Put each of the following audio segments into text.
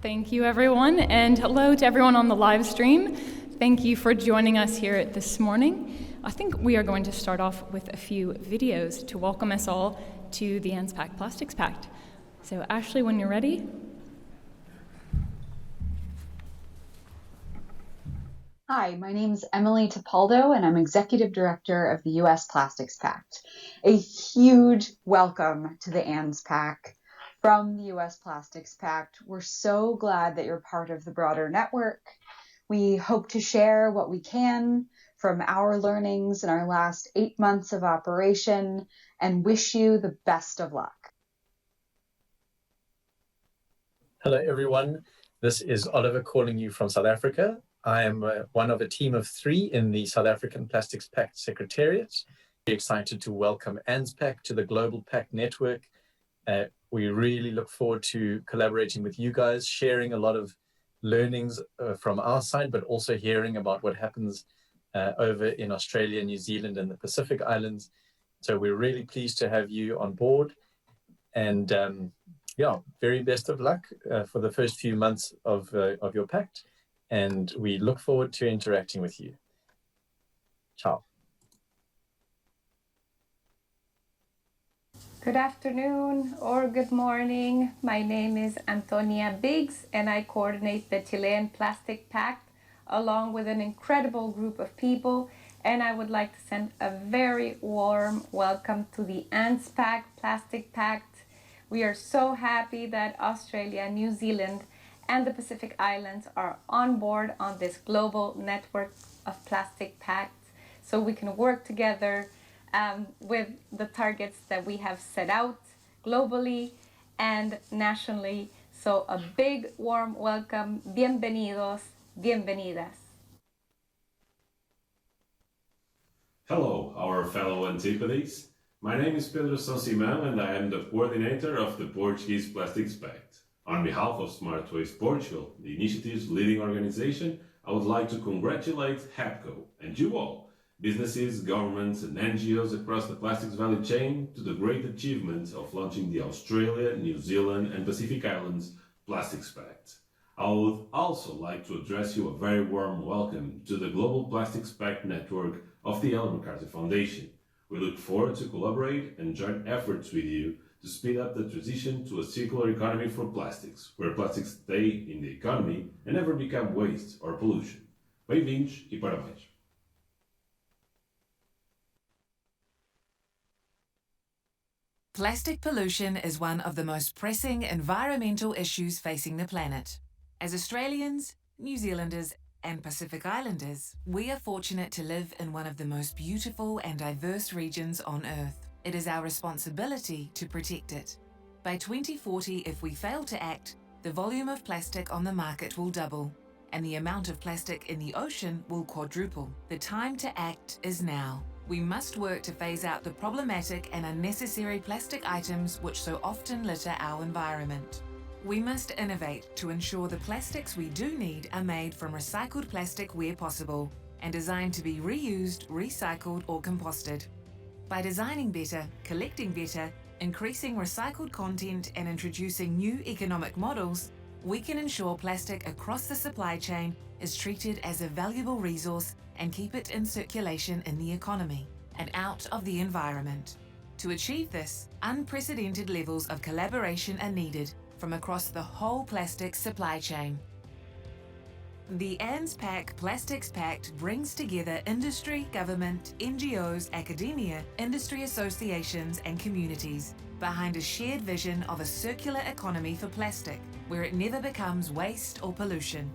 Thank you, everyone, and hello to everyone on the live stream. Thank you for joining us here this morning. I think we are going to start off with a few videos to welcome us all to the ANZPAC Plastics Pact. So, Ashley, when you're ready. Hi, my name's Emily Topaldo, and I'm Executive Director of the U.S. Plastics Pact. A huge welcome to the ANZPAC from the U.S. Plastics Pact. We're so glad that you're part of the broader network. We hope to share what we can from our learnings in our last 8 months of operation and wish you the best of luck. Hello, everyone. This is Oliver calling you from South Africa. I am one of a team of 3 in the South African Plastics Pact Secretariat. We're excited to welcome ANZPAC to the Global Pact Network. We really look forward to collaborating with you guys, sharing a lot of learnings from our side, but also hearing about what happens over in Australia, New Zealand, and the Pacific Islands. So we're really pleased to have you on board. And very best of luck for the first few months of your pact. And we look forward to interacting with you. Ciao. Good afternoon or good morning. My name is Antonia Biggs and I coordinate the Chilean Plastic Pact along with an incredible group of people. And I would like to send a very warm welcome to the ANZPAC Plastic Pact. We are so happy that Australia, New Zealand, and the Pacific Islands are on board on this global network of plastic pacts so we can work together with the targets that we have set out globally and nationally. So a big warm welcome. Bienvenidos, bienvenidas. Hello, our fellow Antipodes. My name is Pedro São Simão and I am the coordinator of the Portuguese Plastics Pact. On behalf of Smart Waste Portugal, the initiative's leading organization, I would like to congratulate APCO and you all, businesses, governments and NGOs across the plastics value chain to the great achievement of launching the Australia, New Zealand and Pacific Islands Plastics Pact. I would also like to address you a very warm welcome to the Global Plastics Pact Network of the MacArthur Foundation. We look forward to collaborate and join efforts with you to speed up the transition to a circular economy for plastics, where plastics stay in the economy and never become waste or pollution. Bem-vindos e parabéns. Plastic pollution is one of the most pressing environmental issues facing the planet. As Australians, New Zealanders, and Pacific Islanders, we are fortunate to live in one of the most beautiful and diverse regions on Earth. It is our responsibility to protect it. By 2040, if we fail to act, the volume of plastic on the market will double, and the amount of plastic in the ocean will quadruple. The time to act is now. We must work to phase out the problematic and unnecessary plastic items which so often litter our environment. We must innovate to ensure the plastics we do need are made from recycled plastic where possible and designed to be reused, recycled or composted. By designing better, collecting better, increasing recycled content and introducing new economic models, we can ensure plastic across the supply chain is treated as a valuable resource and keep it in circulation in the economy and out of the environment. To achieve this, unprecedented levels of collaboration are needed from across the whole plastics supply chain. The ANZPAC Plastics Pact brings together industry, government, NGOs, academia, industry associations and communities behind a shared vision of a circular economy for plastic, where it never becomes waste or pollution.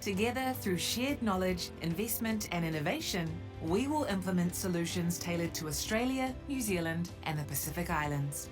Together, through shared knowledge, investment and innovation, we will implement solutions tailored to Australia, New Zealand and the Pacific Islands.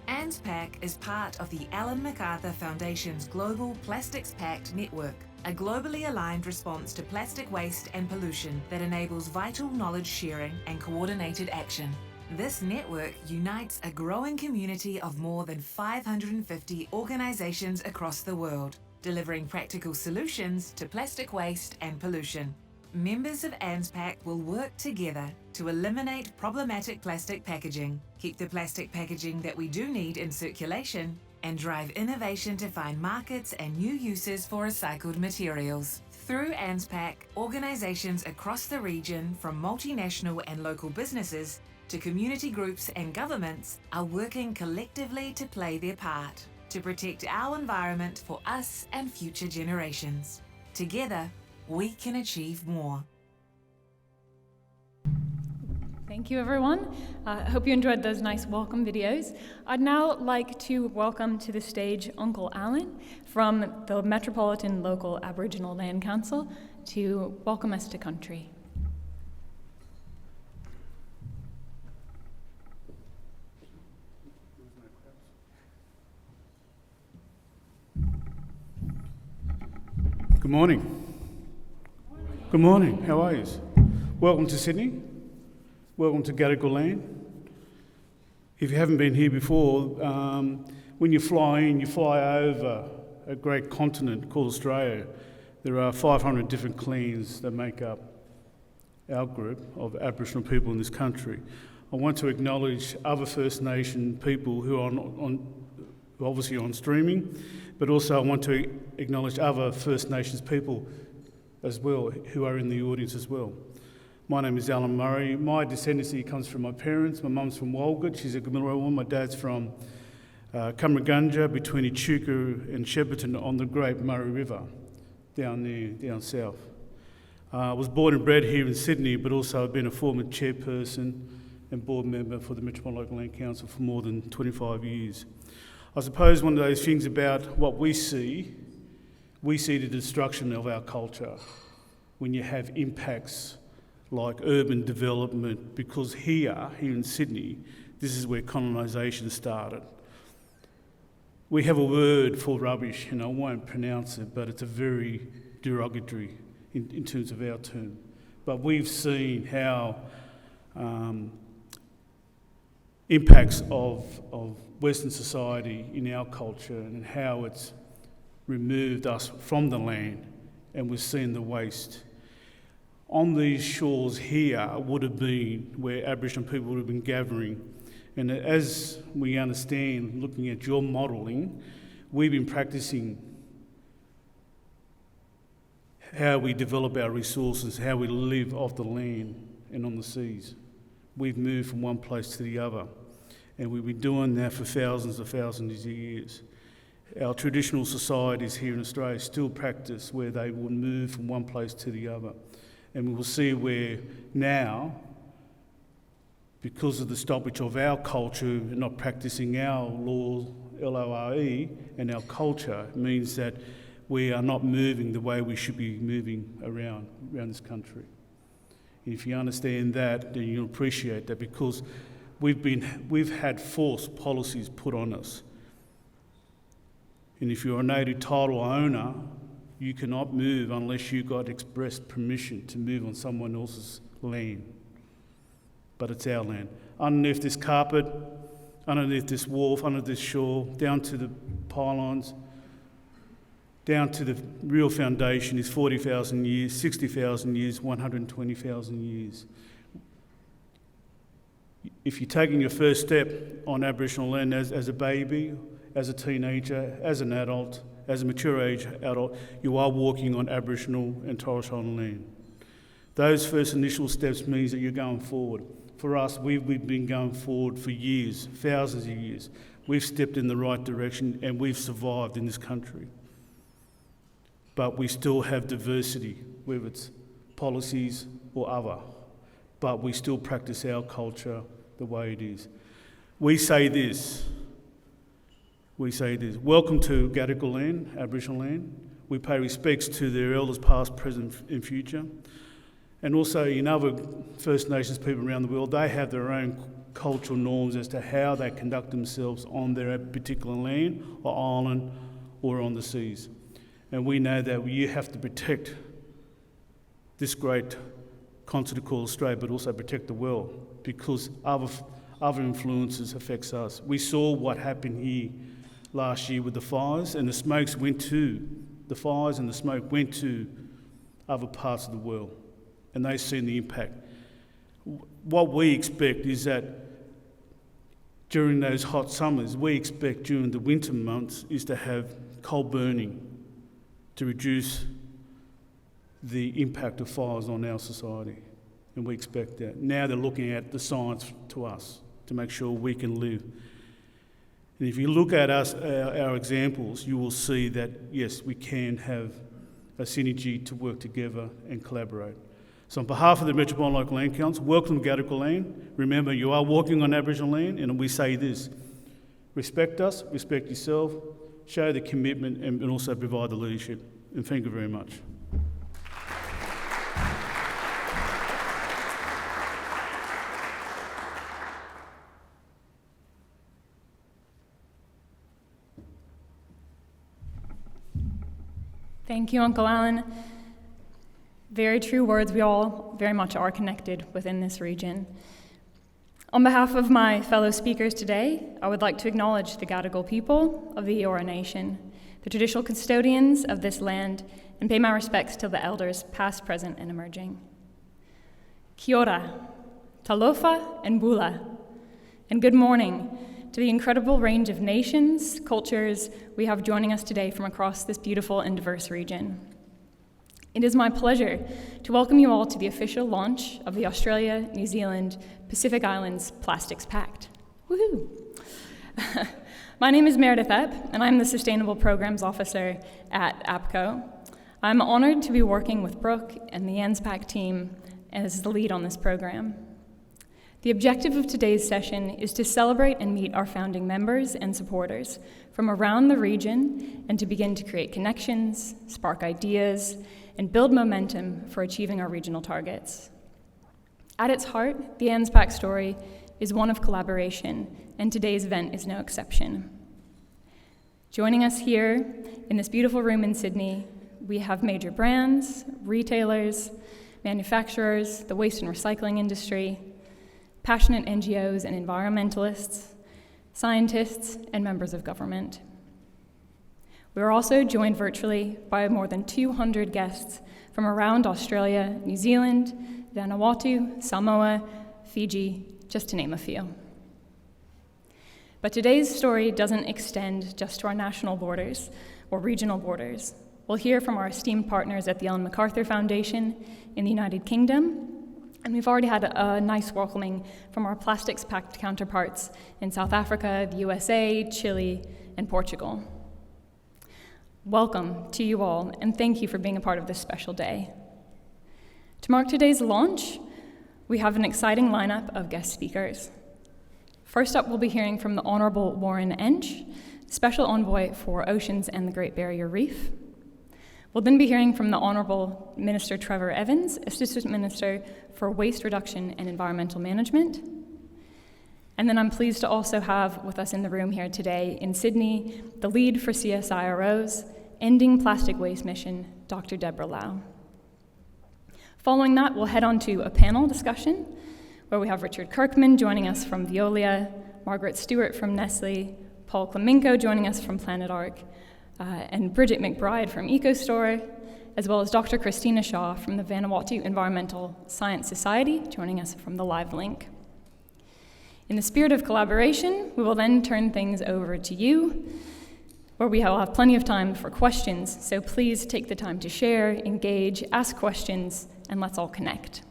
ANZPAC is part of the Ellen MacArthur Foundation's Global Plastics Pact Network, a globally aligned response to plastic waste and pollution that enables vital knowledge sharing and coordinated action. This network unites a growing community of more than 550 organizations across the world, delivering practical solutions to plastic waste and pollution. Members of ANZPAC will work together to eliminate problematic plastic packaging, keep the plastic packaging that we do need in circulation, and drive innovation to find markets and new uses for recycled materials. Through ANZPAC, organisations across the region, from multinational and local businesses to community groups and governments, are working collectively to play their part, to protect our environment for us and future generations. Together, we can achieve more. Thank you, everyone. I hope you enjoyed those nice welcome videos. I'd now like to welcome to the stage Uncle Alan from the Metropolitan Local Aboriginal Land Council to welcome us to country. Good morning. Good morning. How are you? Welcome to Sydney. Welcome to Gadigal Land. If you haven't been here before, when you fly in, you fly over a great continent called Australia. There are 500 different clans that make up our group of Aboriginal people in this country. I want to acknowledge other First Nation people who are obviously on streaming, but also I want to acknowledge other First Nations people as well who are in the audience as well. My name is Alan Murray. My descendancy comes from my parents. My mum's from Walgett, she's a Gamilaroi woman. My dad's from Cummeragunja, between Echuca and Shepparton on the Great Murray River, down there, down south. I was born and bred here in Sydney, but also I've been a former chairperson and board member for the Metropolitan Local Land Council for more than 25 years. I suppose one of those things about what we see the destruction of our culture when you have impacts like urban development, because here in Sydney, this is where colonisation started. We have a word for rubbish, and I won't pronounce it, but it's a very derogatory in terms of our term. But we've seen how impacts of Western society in our culture and how it's removed us from the land, and we've seen the waste. On these shores here would have been where Aboriginal people would have been gathering. And as we understand, looking at your modelling, we've been practising how we develop our resources, how we live off the land and on the seas. We've moved from one place to the other, and we've been doing that for thousands of years. Our traditional societies here in Australia still practice where they will move from one place to the other. And we will see where now, because of the stoppage of our culture and not practising our law, LORE, and our culture, it means that we are not moving the way we should be moving around this country. And if you understand that, then you'll appreciate that, because we've had forced policies put on us. And if you're a native title owner, you cannot move unless you got express permission to move on someone else's land. But it's our land. Underneath this carpet, underneath this wharf, under this shore, down to the pylons, down to the real foundation is 40,000 years, 60,000 years, 120,000 years. If you're taking your first step on Aboriginal land as a baby, as a teenager, as an adult, as a mature age adult, you are walking on Aboriginal and Torres Strait Islander land. Those first initial steps means that you're going forward. For us, we've been going forward for years, thousands of years. We've stepped in the right direction and we've survived in this country. But we still have diversity, whether it's policies or other. But we still practice our culture the way it is. We say this. Welcome to Gadigal land, Aboriginal land. We pay respects to their elders past, present and future. And also in other First Nations people around the world, they have their own cultural norms as to how they conduct themselves on their particular land or island or on the seas. And we know that you have to protect this great continent called Australia, but also protect the world, because other influences affects us. We saw what happened here last year with the fires, and the smoke went to other parts of the world, and they've seen the impact. What we expect is that during those hot summers, we expect during the winter months is to have coal burning to reduce the impact of fires on our society. And we expect that. Now they're looking at the science to us to make sure we can live. And if you look at us, our examples, you will see that, yes, we can have a synergy to work together and collaborate. So on behalf of the Metropolitan Local Land Council, welcome to Gadigal land. Remember, you are walking on Aboriginal land, and we say this: respect us, respect yourself, show the commitment, and also provide the leadership. And thank you very much. Thank you, Uncle Alan. Very true words. We all very much are connected within this region. On behalf of my fellow speakers today, I would like to acknowledge the Gadigal people of the Eora Nation, the traditional custodians of this land, and pay my respects to the elders past, present, and emerging. Kia ora, talofa, and bula, and good morning to the incredible range of nations, cultures we have joining us today from across this beautiful and diverse region. It is my pleasure to welcome you all to the official launch of the Australia, New Zealand, Pacific Islands Plastics Pact. Woohoo! My name is Meredith Epp, and I'm the Sustainable Programs Officer at APCO. I'm honored to be working with Brooke and the ANZPAC team as the lead on this program. The objective of today's session is to celebrate and meet our founding members and supporters from around the region and to begin to create connections, spark ideas, and build momentum for achieving our regional targets. At its heart, the ANZPAC story is one of collaboration, and today's event is no exception. Joining us here in this beautiful room in Sydney, we have major brands, retailers, manufacturers, the waste and recycling industry, passionate NGOs and environmentalists, scientists, and members of government. We are also joined virtually by more than 200 guests from around Australia, New Zealand, Vanuatu, Samoa, Fiji, just to name a few. But today's story doesn't extend just to our national borders or regional borders. We'll hear from our esteemed partners at the MacArthur Foundation in the United Kingdom, and we've already had a nice welcoming from our Plastics Pact counterparts in South Africa, the USA, Chile, and Portugal. Welcome to you all, and thank you for being a part of this special day. To mark today's launch, we have an exciting lineup of guest speakers. First up, we'll be hearing from the Honourable Warren Entsch, Special Envoy for Oceans and the Great Barrier Reef. We'll then be hearing from the Honourable Minister Trevor Evans, Assistant Minister for Waste Reduction and Environmental Management. And then I'm pleased to also have with us in the room here today in Sydney, the lead for CSIRO's Ending Plastic Waste Mission, Dr. Deborah Lau. Following that, we'll head on to a panel discussion where we have Richard Kirkman joining us from Veolia, Margaret Stuart from Nestle, Paul Klymenko joining us from Planet Arc, and Bridget Mcbride from Ecostore, as well as Dr. Christina Shaw from the Vanuatu Environmental Science Society, joining us from the live link. In the spirit of collaboration, we will then turn things over to you, where we will have plenty of time for questions, so please take the time to share, engage, ask questions, and let's all connect.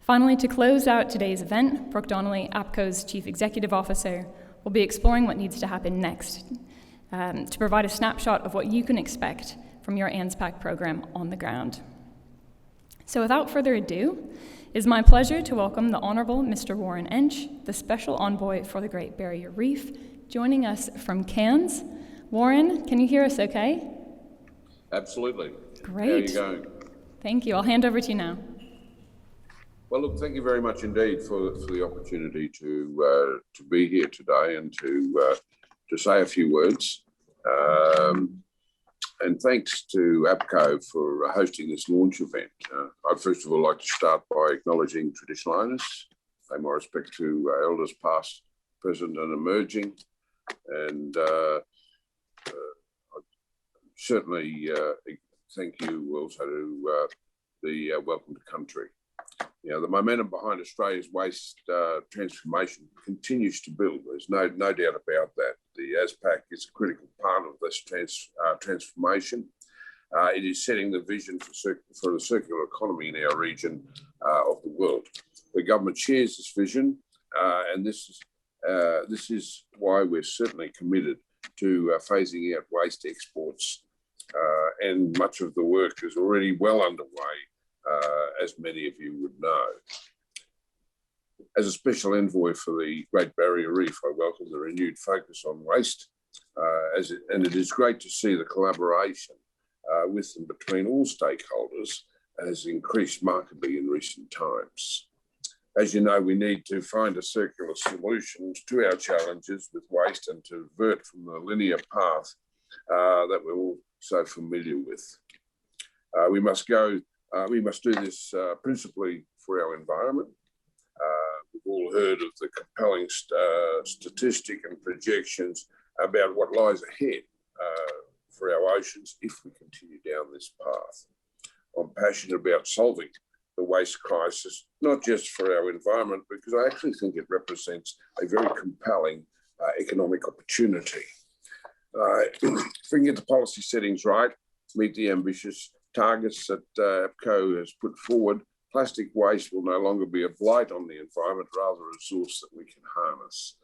Finally, to close out today's event, Brooke Donnelly, APCO's Chief Executive Officer, will be exploring what needs to happen next, to provide a snapshot of what you can expect from your ANZPAC program on the ground. So without further ado, it is my pleasure to welcome the Honourable Mr. Warren Entsch, the Special Envoy for the Great Barrier Reef, joining us from Cairns. Warren, can you hear us okay? Absolutely. Great. How are you going? Thank you. I'll hand over to you now. Well, look, thank you very much indeed for the opportunity to be here today and to say a few words. And thanks to APCO for hosting this launch event. I'd first of all like to start by acknowledging traditional owners, pay my respect to elders past, present and emerging, and certainly thank you also to the Welcome to Country. You know, the momentum behind Australia's waste transformation continues to build. There's no doubt about that. The ANZPAC is a critical part of this transformation. It is setting the vision for the circular economy in our region of the world. The government shares this vision, and this is why we're certainly committed to phasing out waste exports, and much of the work is already well underway, as many of you would know. As a special envoy for the Great Barrier Reef, I welcome the renewed focus on waste, and it is great to see the collaboration with and between all stakeholders has increased markedly in recent times. As you know, we need to find a circular solutions to our challenges with waste and to divert from the linear path that we're all so familiar with. We must do this principally for our environment. We've all heard of the compelling statistic and projections about what lies ahead for our oceans if we continue down this path. I'm passionate about solving the waste crisis, not just for our environment, because I actually think it represents a very compelling economic opportunity. If we can get the policy settings right, meet the ambitious targets that APCO has put forward, plastic waste will no longer be a blight on the environment, rather a resource that we can harness.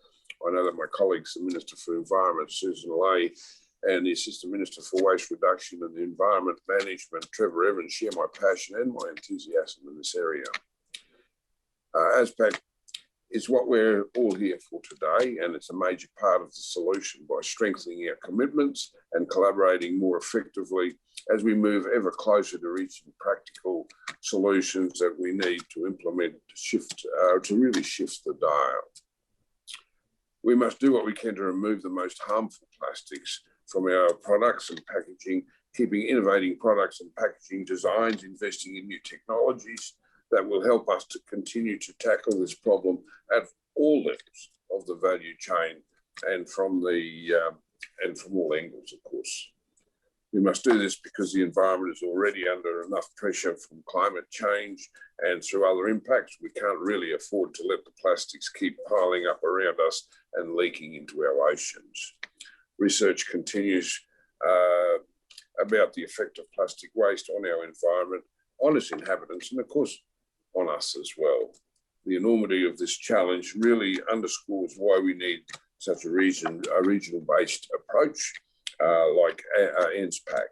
I know that my colleagues, the Minister for Environment, Susan Lay, and the Assistant Minister for Waste Reduction and the Environment Management, Trevor Evans, share my passion and my enthusiasm in this area. ANZPAC is what we're all here for today, and it's a major part of the solution by strengthening our commitments and collaborating more effectively as we move ever closer to reaching practical solutions that we need to implement to really shift the dial. We must do what we can to remove the most harmful plastics from our products and packaging, keeping innovating products and packaging designs, investing in new technologies that will help us to continue to tackle this problem at all levels of the value chain and from all angles, of course. We must do this because the environment is already under enough pressure from climate change and through other impacts. We can't really afford to let the plastics keep piling up around us and leaking into our oceans. Research continues about the effect of plastic waste on our environment, on its inhabitants, and of course, on us as well. The enormity of this challenge really underscores why we need such a regional-based approach like ANZPAC.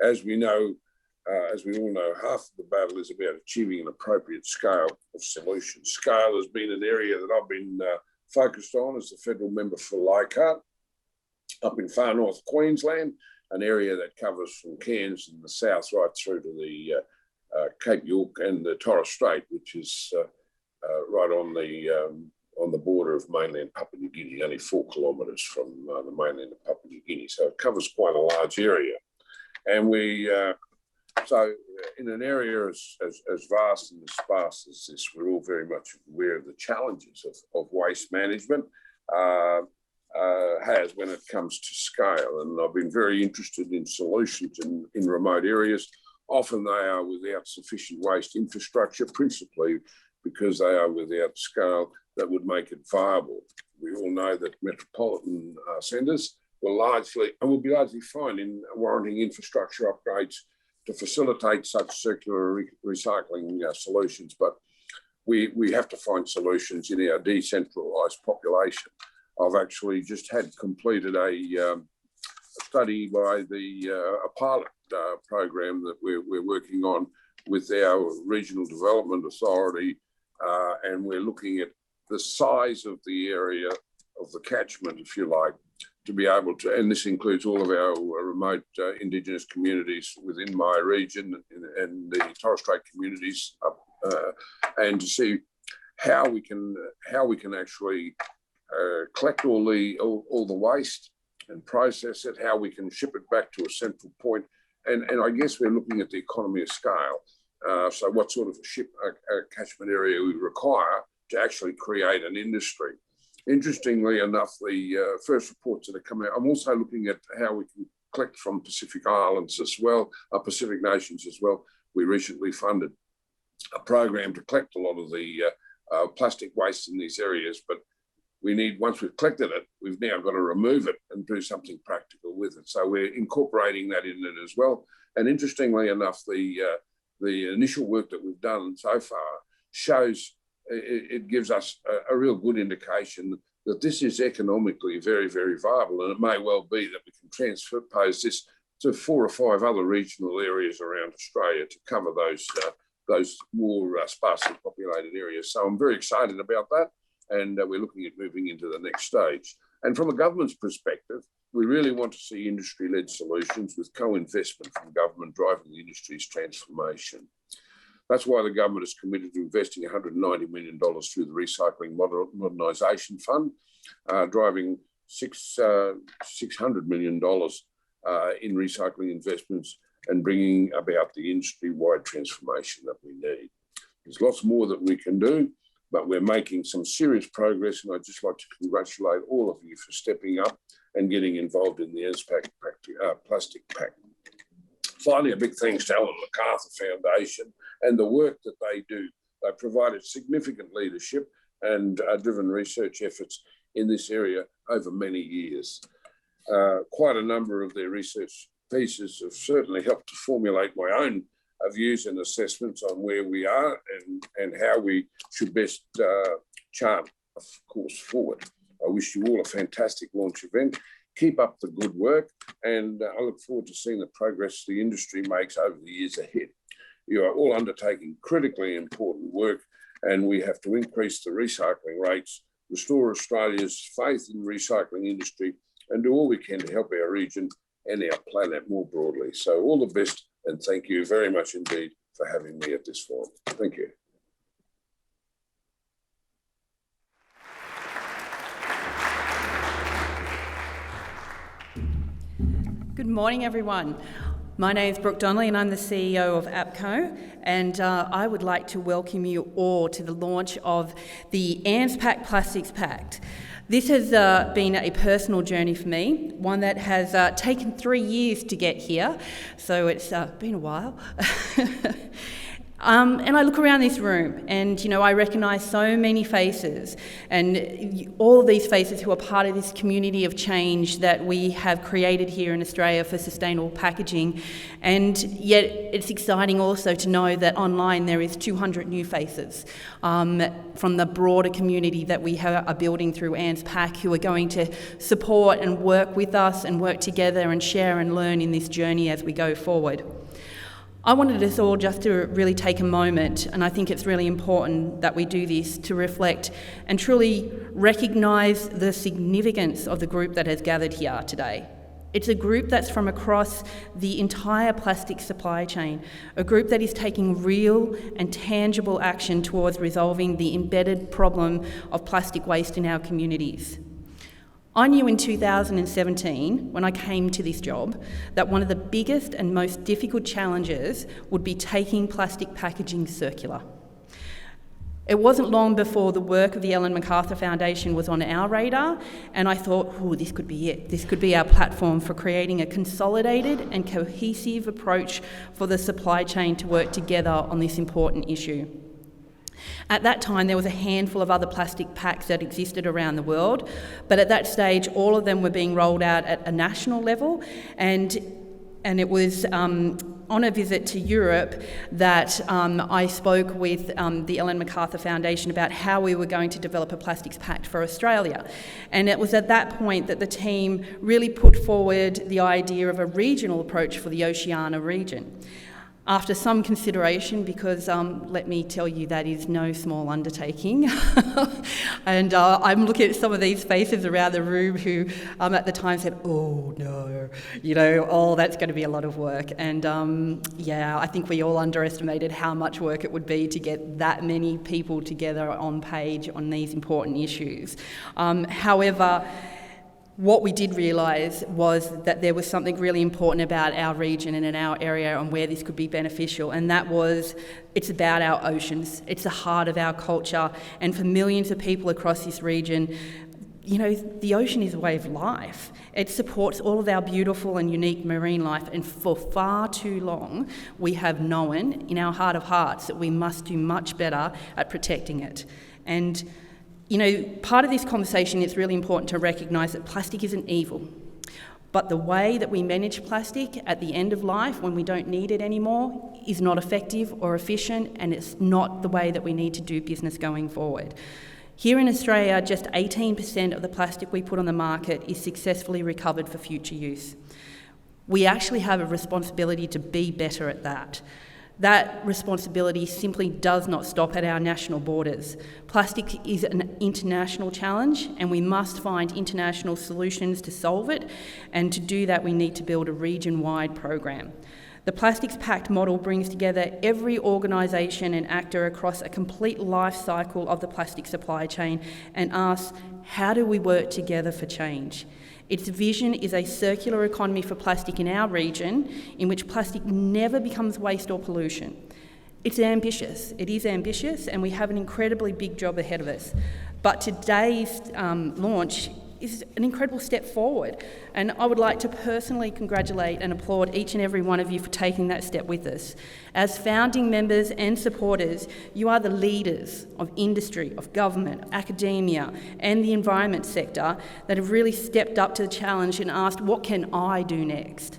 As we all know, half of the battle is about achieving an appropriate scale of solutions. Scale has been an area that I've been focused on as the federal member for Leichhardt, up in far north Queensland, an area that covers from Cairns in the south right through to the Cape York and the Torres Strait, which is right on the border of mainland Papua New Guinea, only 4 kilometres from the mainland of Papua New Guinea. So it covers quite a large area. And so in an area as vast and as sparse as this, we're all very much aware of the challenges of waste management has when it comes to scale. And I've been very interested in solutions in remote areas. Often they are without sufficient waste infrastructure, principally because they are without scale that would make it viable. We all know that metropolitan centres will be largely fine in warranting infrastructure upgrades to facilitate such circular recycling solutions, but we have to find solutions in our decentralised population. I've actually just had completed a study by a pilot program that we're working on with our Regional Development Authority, and we're looking at the size of the area of the catchment, if you like, to be able to, and this includes all of our remote Indigenous communities within my region and the Torres Strait communities, and to see how we can actually collect all the waste and process it, how we can ship it back to a central point, and I guess we're looking at the economy of scale. So what sort of a catchment area we require to actually create an industry. Interestingly enough, the first reports that are coming out, I'm also looking at how we can collect from Pacific Islands as well, Pacific nations as well. We recently funded a program to collect a lot of the plastic waste in these areas, but we need, once we've collected it, we've now got to remove it and do something practical with it. So we're incorporating that in it as well. And interestingly enough, the initial work that we've done so far shows, it gives us a real good indication that this is economically very, very viable. And it may well be that we can transpose this to 4 or 5 other regional areas around Australia to cover those more sparsely populated areas. So I'm very excited about that. And we're looking at moving into the next stage. And from a government's perspective, we really want to see industry-led solutions with co-investment from government driving the industry's transformation. That's why the government is committed to investing $190 million through the Recycling Modernisation Fund, driving $600 million in recycling investments and bringing about the industry-wide transformation that we need. There's lots more that we can do, but we're making some serious progress, and I'd just like to congratulate all of you for stepping up and getting involved in the ANZPAC Plastic Pact. Finally, a big thanks to Hon MacArthur Foundation and the work that they do. They provided significant leadership and driven research efforts in this area over many years. Quite a number of their research pieces have certainly helped to formulate my own views and assessments on where we are and how we should best chart a course forward. I wish you all a fantastic launch event. Keep up the good work, and I look forward to seeing the progress the industry makes over the years ahead. You are all undertaking critically important work, and we have to increase the recycling rates, restore Australia's faith in the recycling industry, and do all we can to help our region and our planet more broadly. So all the best, and thank you very much indeed for having me at this forum. Thank you. Good morning, everyone. My name is Brooke Donnelly and I'm the CEO of APCO, and I would like to welcome you all to the launch of the ANZPAC Plastics Pact. This has been a personal journey for me, one that has taken 3 years to get here, so it's been a while. And I look around this room and, you know, I recognise so many faces, and all of these faces who are part of this community of change that we have created here in Australia for sustainable packaging. And yet it's exciting also to know that online there is 200 new faces from the broader community that we are building through ANZPAC, who are going to support and work with us and work together and share and learn in this journey as we go forward. I wanted us all just to really take a moment, and I think it's really important that we do this, to reflect and truly recognise the significance of the group that has gathered here today. It's a group that's from across the entire plastic supply chain, a group that is taking real and tangible action towards resolving the embedded problem of plastic waste in our communities. I knew in 2017, when I came to this job, that one of the biggest and most difficult challenges would be taking plastic packaging circular. It wasn't long before the work of the Ellen MacArthur Foundation was on our radar, and I thought, oh, this could be it. This could be our platform for creating a consolidated and cohesive approach for the supply chain to work together on this important issue. At that time, there was a handful of other plastic pacts that existed around the world, but at that stage, all of them were being rolled out at a national level, and it was on a visit to Europe that I spoke with the Ellen MacArthur Foundation about how we were going to develop a plastics pact for Australia. And it was at that point that the team really put forward the idea of a regional approach for the Oceania region. After some consideration, because let me tell you, that is no small undertaking. And I'm looking at some of these faces around the room who at the time said, oh no, you know, oh, that's going to be a lot of work. And yeah, I think we all underestimated how much work it would be to get that many people together on page on these important issues. However, what we did realise was that there was something really important about our region and in our area and where this could be beneficial, and that was, it's about our oceans. It's the heart of our culture, and for millions of people across this region, you know, the ocean is a way of life. It supports all of our beautiful and unique marine life, and for far too long we have known in our heart of hearts that we must do much better at protecting it. And, you know, part of this conversation, it's really important to recognise that plastic isn't evil. But the way that we manage plastic at the end of life, when we don't need it anymore, is not effective or efficient, and it's not the way that we need to do business going forward. Here in Australia, just 18% of the plastic we put on the market is successfully recovered for future use. We actually have a responsibility to be better at that. That responsibility simply does not stop at our national borders. Plastic is an international challenge, and we must find international solutions to solve it, and to do that we need to build a region-wide program. The Plastics Pact model brings together every organisation and actor across a complete life cycle of the plastic supply chain and asks, how do we work together for change? Its vision is a circular economy for plastic in our region, in which plastic never becomes waste or pollution. It's ambitious, it is ambitious, and we have an incredibly big job ahead of us. But today's launch is an incredible step forward, and I would like to personally congratulate and applaud each and every one of you for taking that step with us. As founding members and supporters, you are the leaders of industry, of government, academia, and the environment sector that have really stepped up to the challenge and asked, what can I do next?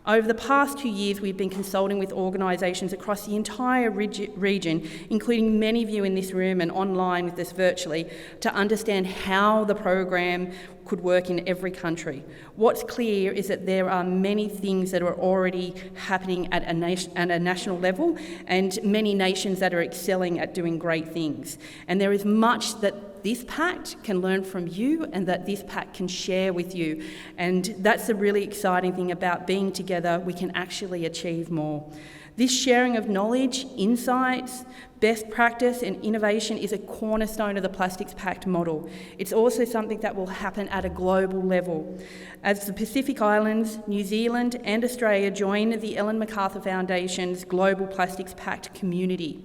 Over the past 2 years, we've been consulting with organisations across the entire region, including many of you in this room and online with us virtually, to understand how the program could work in every country. What's clear is that there are many things that are already happening at a national level, and many nations that are excelling at doing great things. And there is much that this pact can learn from you and that this pact can share with you. And that's the really exciting thing about being together. We can actually achieve more. This sharing of knowledge, insights, best practice and innovation is a cornerstone of the Plastics Pact model. It's also something that will happen at a global level. As the Pacific Islands, New Zealand and Australia join the Ellen MacArthur Foundation's Global Plastics Pact community,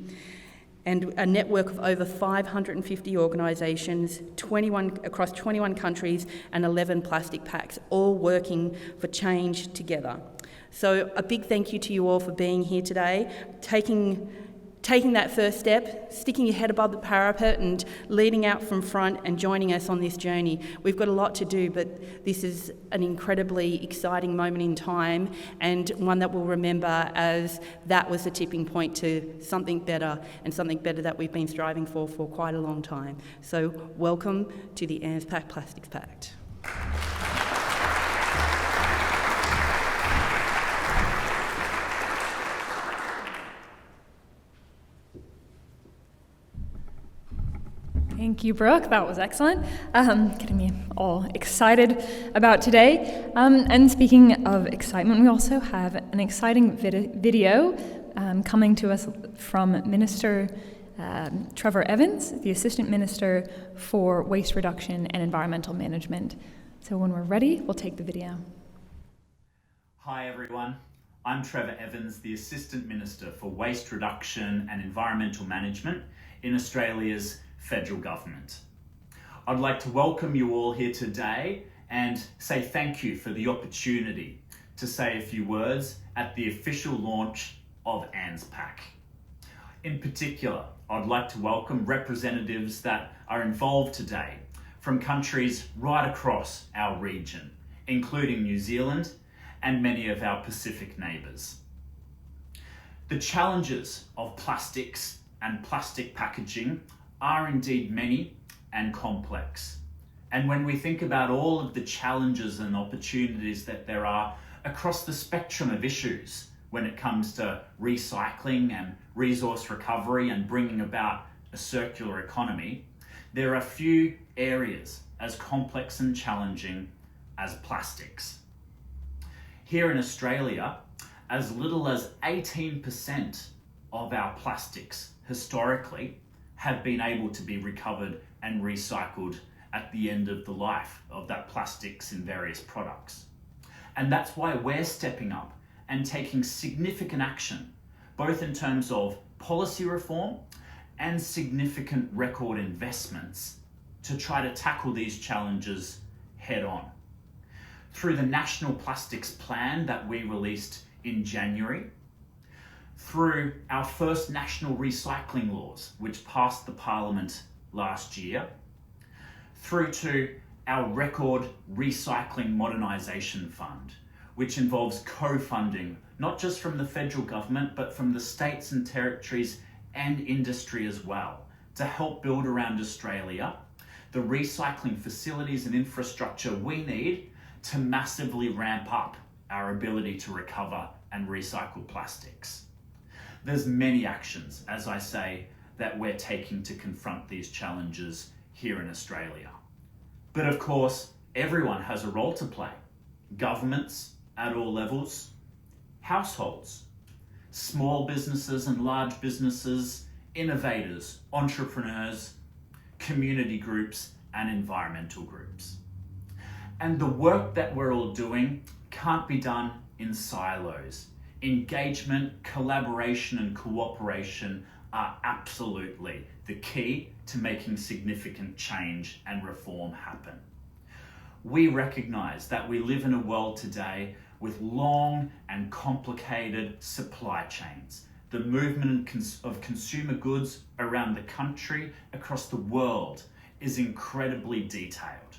and a network of over 550 organisations, across 21 countries and 11 plastic pacts, all working for change together. So a big thank you to you all for being here today, taking that first step, sticking your head above the parapet and leading out from front and joining us on this journey. We've got a lot to do, but this is an incredibly exciting moment in time, and one that we'll remember as that was the tipping point to something better, and something better that we've been striving for quite a long time. So welcome to the ANZPAC Plastics Pact. Thank you, Brooke. That was excellent. Getting me all excited about today. And speaking of excitement, we also have an exciting video coming to us from Minister Trevor Evans, the Assistant Minister for Waste Reduction and Environmental Management. So when we're ready, we'll take the video. Hi, everyone. I'm Trevor Evans, the Assistant Minister for Waste Reduction and Environmental Management in Australia's federal government. I'd like to welcome you all here today and say thank you for the opportunity to say a few words at the official launch of ANZPAC. In particular, I'd like to welcome representatives that are involved today from countries right across our region, including New Zealand and many of our Pacific neighbours. The challenges of plastics and plastic packaging are indeed many and complex. And when we think about all of the challenges and opportunities that there are across the spectrum of issues when it comes to recycling and resource recovery and bringing about a circular economy, there are few areas as complex and challenging as plastics. Here in Australia, as little as 18% of our plastics historically have been able to be recovered and recycled at the end of the life of that plastics in various products. And that's why we're stepping up and taking significant action, both in terms of policy reform and significant record investments to try to tackle these challenges head on. Through the National Plastics Plan that we released in January, through our first national recycling laws, which passed the Parliament last year, through to our record recycling modernisation fund, which involves co-funding, not just from the federal government, but from the states and territories and industry as well, to help build around Australia the recycling facilities and infrastructure we need to massively ramp up our ability to recover and recycle plastics. There's many actions, as I say, that we're taking to confront these challenges here in Australia. But of course, everyone has a role to play. Governments at all levels, households, small businesses and large businesses, innovators, entrepreneurs, community groups, and environmental groups. And the work that we're all doing can't be done in silos. Engagement, collaboration, and cooperation are absolutely the key to making significant change and reform happen. We recognise that we live in a world today with long and complicated supply chains. The movement of consumer goods around the country, across the world, is incredibly detailed.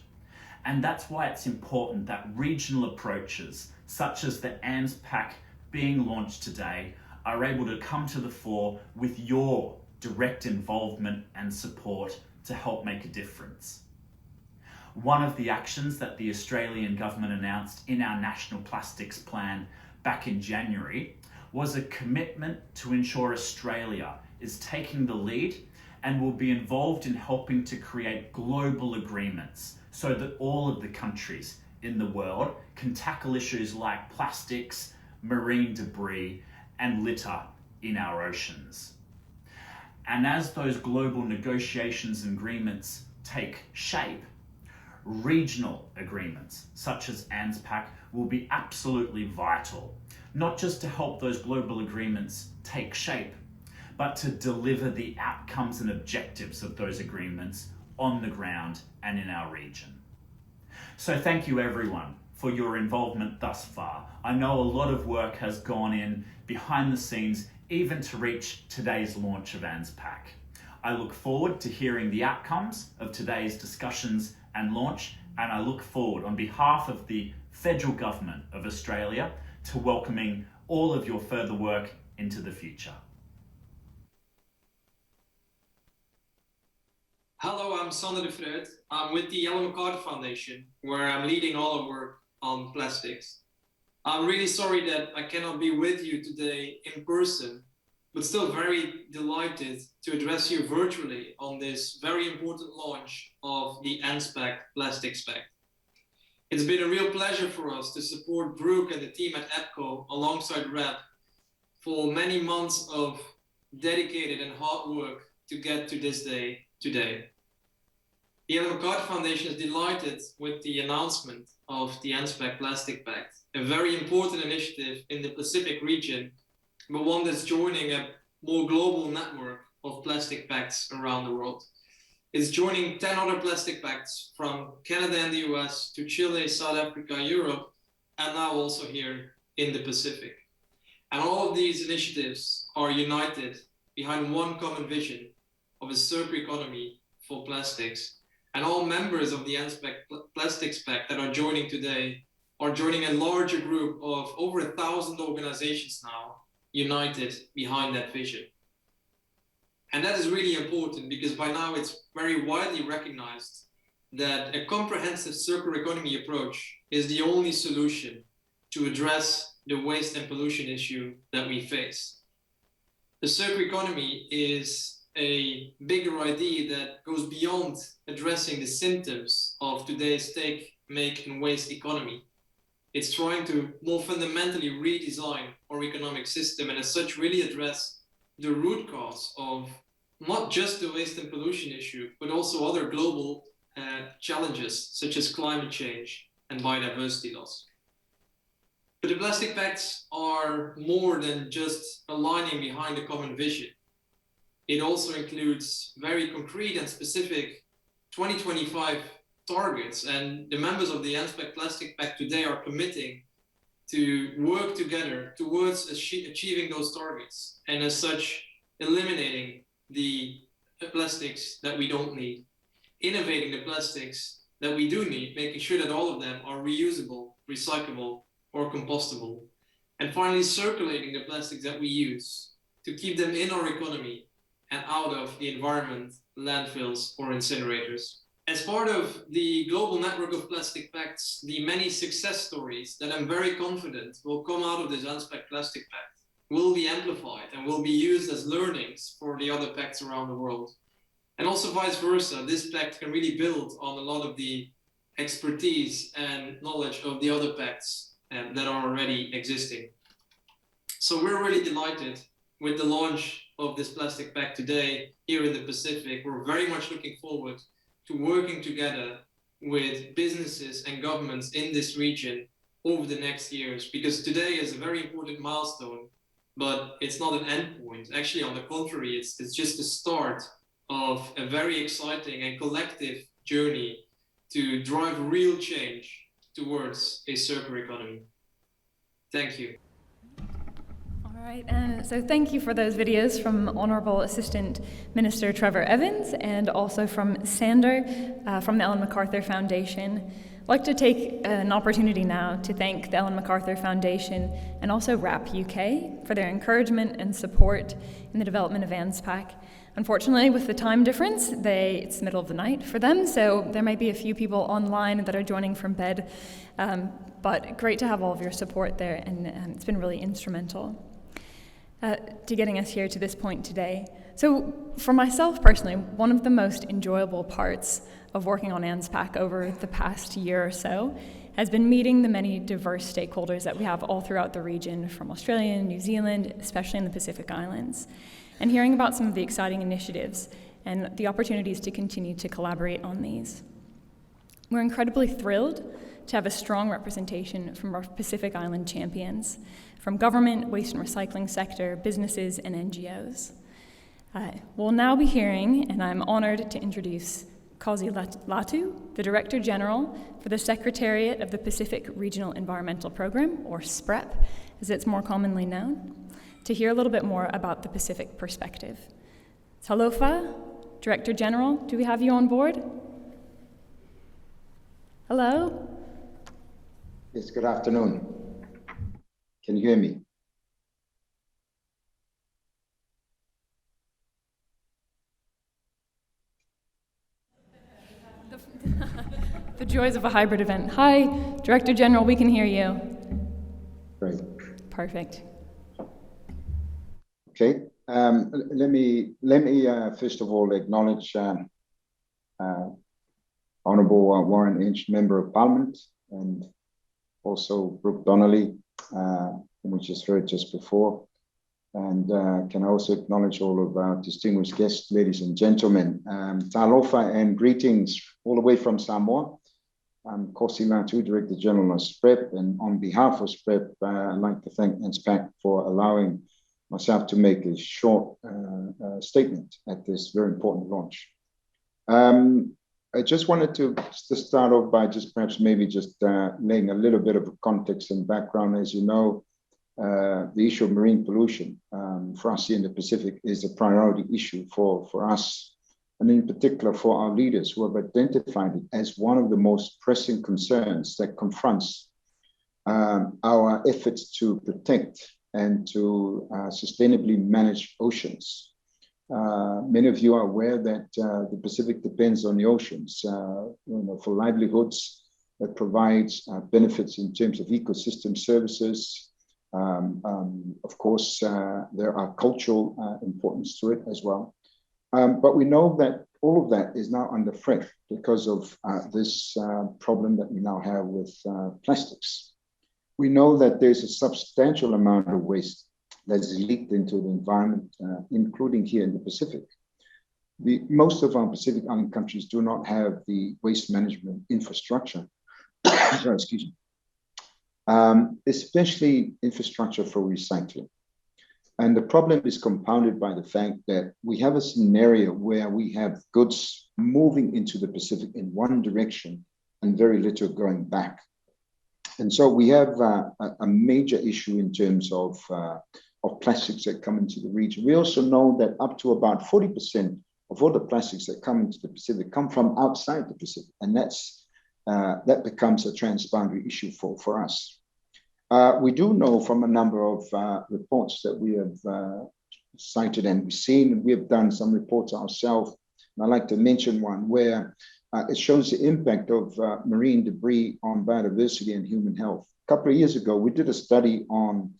And that's why it's important that regional approaches, such as the ANZPAC being launched today, are able to come to the fore with your direct involvement and support to help make a difference. One of the actions that the Australian government announced in our National Plastics Plan back in January was a commitment to ensure Australia is taking the lead and will be involved in helping to create global agreements so that all of the countries in the world can tackle issues like plastics, marine debris, and litter in our oceans. And as those global negotiations and agreements take shape, regional agreements such as ANZPAC will be absolutely vital, not just to help those global agreements take shape, but to deliver the outcomes and objectives of those agreements on the ground and in our region. So thank you everyone for your involvement thus far. I know a lot of work has gone in behind the scenes, even to reach today's launch of ANZPAC. I look forward to hearing the outcomes of today's discussions and launch, and I look forward on behalf of the Federal Government of Australia to welcoming all of your further work into the future. Hello, I'm Sander Defruyt. I'm with the Ellen MacArthur Foundation, where I'm leading all our work on plastics. I'm really sorry that I cannot be with you today in person, but still very delighted to address you virtually on this very important launch of the ANZPAC Plastics Pact. It's been a real pleasure for us to support Brooke and the team at APCO alongside REP for many months of dedicated and hard work to get to this day today. The Ellen MacArthur Foundation is delighted with the announcement of the ANZPAC Plastic Pact, a very important initiative in the Pacific region, but one that's joining a more global network of plastic pacts around the world. It's joining 10 other plastic pacts from Canada and the US to Chile, South Africa, Europe, and now also here in the Pacific. And all of these initiatives are united behind one common vision of a circular economy for plastics. And all members of the ANZPAC Plastics Pact that are joining today are joining a larger group of over 1,000 organizations now united behind that vision. And that is really important because by now it's very widely recognized that a comprehensive circular economy approach is the only solution to address the waste and pollution issue that we face. The circular economy is a bigger idea that goes beyond addressing the symptoms of today's take, make, and waste economy. It's trying to more fundamentally redesign our economic system and as such really address the root cause of not just the waste and pollution issue, but also other global challenges such as climate change and biodiversity loss. But the plastic pacts are more than just aligning behind a common vision. It also includes very concrete and specific 2025 targets, and the members of the ANZPAC Plastic Pact today are committing to work together towards achieving those targets, and as such, eliminating the plastics that we don't need, innovating the plastics that we do need, making sure that all of them are reusable, recyclable, or compostable, and finally circulating the plastics that we use to keep them in our economy and out of the environment, landfills, or incinerators. As part of the global network of plastic pacts, the many success stories that I'm very confident will come out of this ANZPAC Plastic Pact will be amplified and will be used as learnings for the other pacts around the world. And also vice versa, this pact can really build on a lot of the expertise and knowledge of the other pacts that are already existing. So we're really delighted with the launch of this Plastic Pact today here in the Pacific. We're very much looking forward to working together with businesses and governments in this region over the next years, because today is a very important milestone, but it's not an end point. Actually, on the contrary, it's just the start of a very exciting and collective journey to drive real change towards a circular economy. Thank you. All right, and so thank you for those videos from Honourable Assistant Minister Trevor Evans and also from Sander from the Ellen MacArthur Foundation. I'd like to take an opportunity now to thank the Ellen MacArthur Foundation and also RAP UK for their encouragement and support in the development of ANZPAC. Unfortunately, with the time difference, it's the middle of the night for them, so there might be a few people online that are joining from bed, but great to have all of your support there, and it's been really instrumental to getting us here to this point today. So for myself personally, one of the most enjoyable parts of working on ANZPAC over the past year or so has been meeting the many diverse stakeholders that we have all throughout the region, from Australia and New Zealand, especially in the Pacific Islands, and hearing about some of the exciting initiatives and the opportunities to continue to collaborate on these. We're incredibly thrilled to have a strong representation from our Pacific Island champions, from government, waste and recycling sector, businesses, and NGOs. We'll now be hearing, and I'm honored to introduce Kazi Latu, the Director General for the Secretariat of the Pacific Regional Environmental Program, or SPREP, as it's more commonly known, to hear a little bit more about the Pacific perspective. Talofa, Director General, do we have you on board? Hello? Yes, good afternoon. Can you hear me? The joys of a hybrid event. Hi, Director General, we can hear you. Great. Perfect. Okay. Let me first of all acknowledge Honourable Warren Entsch, Member of Parliament, and also Brooke Donnelly, whom we just heard just before. And can I also acknowledge all of our distinguished guests, ladies and gentlemen. Talofa and greetings all the way from Samoa. I'm Kazi Latu, Director General of SPREP, and on behalf of SPREP, I'd like to thank ANZPAC for allowing myself to make a short statement at this very important launch. I just wanted to start off by just perhaps maybe just laying a little bit of a context and background. As you know, the issue of marine pollution for us here in the Pacific is a priority issue for us, and in particular for our leaders who have identified it as one of the most pressing concerns that confronts our efforts to protect and to sustainably manage oceans. Many of you are aware that the Pacific depends on the oceans for livelihoods, that provides benefits in terms of ecosystem services. Of course, there are cultural importance to it as well. But we know that all of that is now under threat because of this problem that we now have with plastics. We know that there's a substantial amount of waste that is leaked into the environment, including here in the Pacific. Most of our Pacific Island countries do not have the waste management infrastructure, sorry, excuse me, especially infrastructure for recycling. And the problem is compounded by the fact that we have a scenario where we have goods moving into the Pacific in one direction and very little going back. And so we have a major issue in terms of plastics that come into the region. We also know that up to about 40% of all the plastics that come into the Pacific come from outside the Pacific. And that becomes a transboundary issue for us. We do know from a number of reports that we have cited and we've seen, and we have done some reports ourselves. And I'd like to mention one where it shows the impact of marine debris on biodiversity and human health. A couple of years ago, we did a study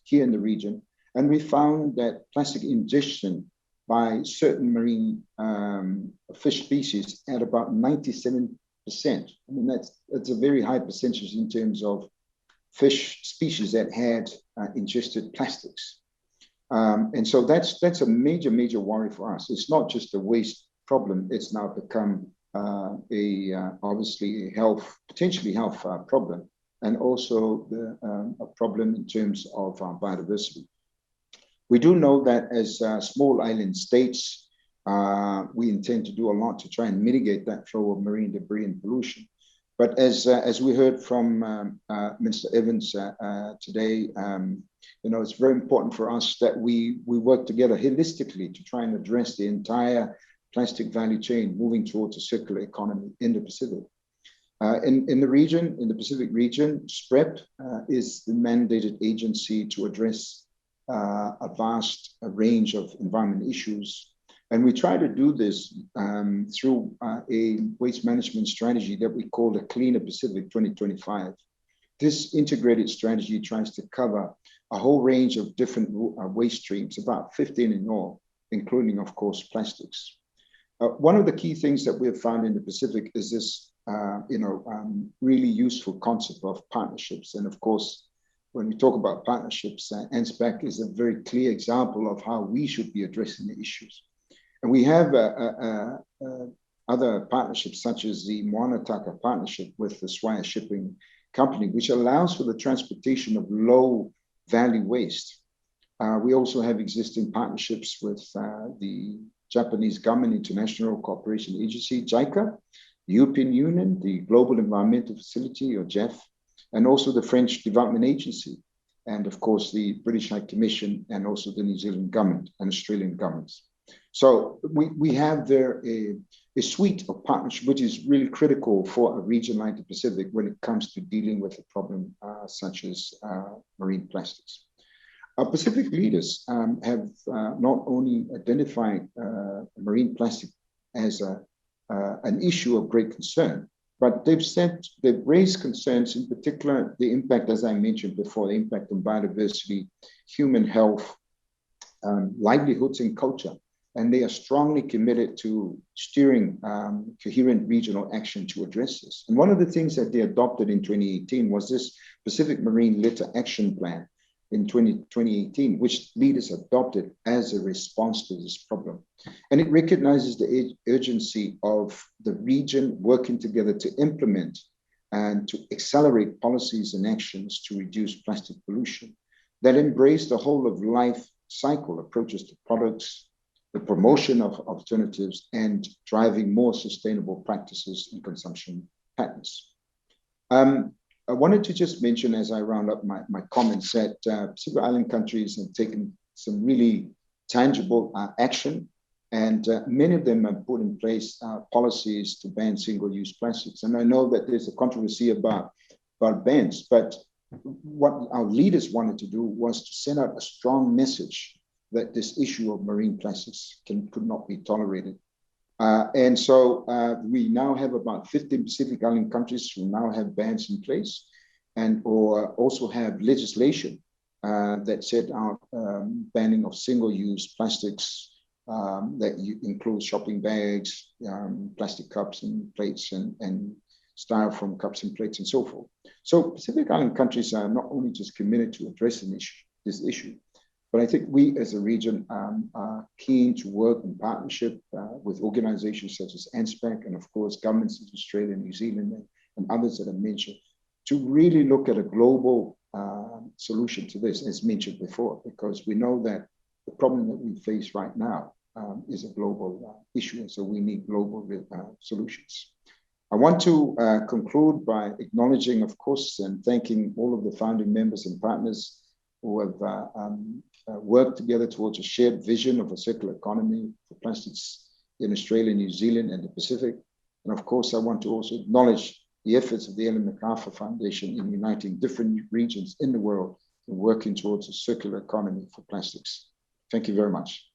here in the region, and we found that plastic ingestion by certain marine fish species at about 97%. I mean, that's a very high percentage in terms of fish species that had ingested plastics. And so that's a major, major worry for us. It's not just a waste problem, it's now become obviously a potentially health problem, and also a problem in terms of biodiversity. We do know that as small island states, we intend to do a lot to try and mitigate that flow of marine debris and pollution. But as we heard from Mr. Evans today, it's very important for us that we work together holistically to try and address the entire plastic value chain, moving towards a circular economy in the Pacific. In the region, in the Pacific region, SPREP is the mandated agency to address a vast range of environmental issues. And we try to do this through a waste management strategy that we call the Cleaner Pacific 2025. This integrated strategy tries to cover a whole range of different waste streams, about 15 in all, including, of course, plastics. One of the key things that we have found in the Pacific is this, really useful concept of partnerships. And of course, when we talk about partnerships, ANZPAC is a very clear example of how we should be addressing the issues. And we have other partnerships, such as the Moanataka partnership with the Swire Shipping Company, which allows for the transportation of low-value waste. We also have existing partnerships with the Japanese Government International Cooperation Agency, JICA, the European Union, the Global Environmental Facility, or GEF, and also the French Development Agency, and of course the British High Commission, and also the New Zealand government and Australian governments. So we have there a suite of partnerships, which is really critical for a region like the Pacific when it comes to dealing with a problem such as marine plastics. Our Pacific leaders have not only identified marine plastic as an issue of great concern, but they've raised concerns, in particular, the impact, as I mentioned before, the impact on biodiversity, human health, livelihoods, and culture. And they are strongly committed to steering coherent regional action to address this. And one of the things that they adopted in 2018 was this Pacific Marine Litter Action Plan in 2018, which leaders adopted as a response to this problem. And it recognizes the urgency of the region working together to implement and to accelerate policies and actions to reduce plastic pollution that embrace the whole of life cycle approaches to products, the promotion of alternatives, and driving more sustainable practices and consumption patterns. I wanted to just mention, as I round up my comments, that Pacific Island countries have taken some really tangible action, and many of them have put in place policies to ban single-use plastics. And I know that there's a controversy about bans, but what our leaders wanted to do was to send out a strong message that this issue of marine plastics could not be tolerated. And so we now have about 15 Pacific Island countries who now have bans in place, and or also have legislation that set out banning of single-use plastics that includes shopping bags, plastic cups and plates, and styrofoam cups and plates, and so forth. So Pacific Island countries are not only just committed to addressing this issue, but I think we as a region are keen to work in partnership with organizations such as ANZPAC, and of course governments of Australia, New Zealand, and others that I mentioned, to really look at a global solution to this, as mentioned before, because we know that the problem that we face right now is a global issue, and so we need global solutions. I want to conclude by acknowledging, of course, and thanking all of the founding members and partners who have worked together towards a shared vision of a circular economy for plastics in Australia, New Zealand, and the Pacific. And of course, I want to also acknowledge the efforts of the Ellen MacArthur Foundation in uniting different regions in the world and working towards a circular economy for plastics. Thank you very much.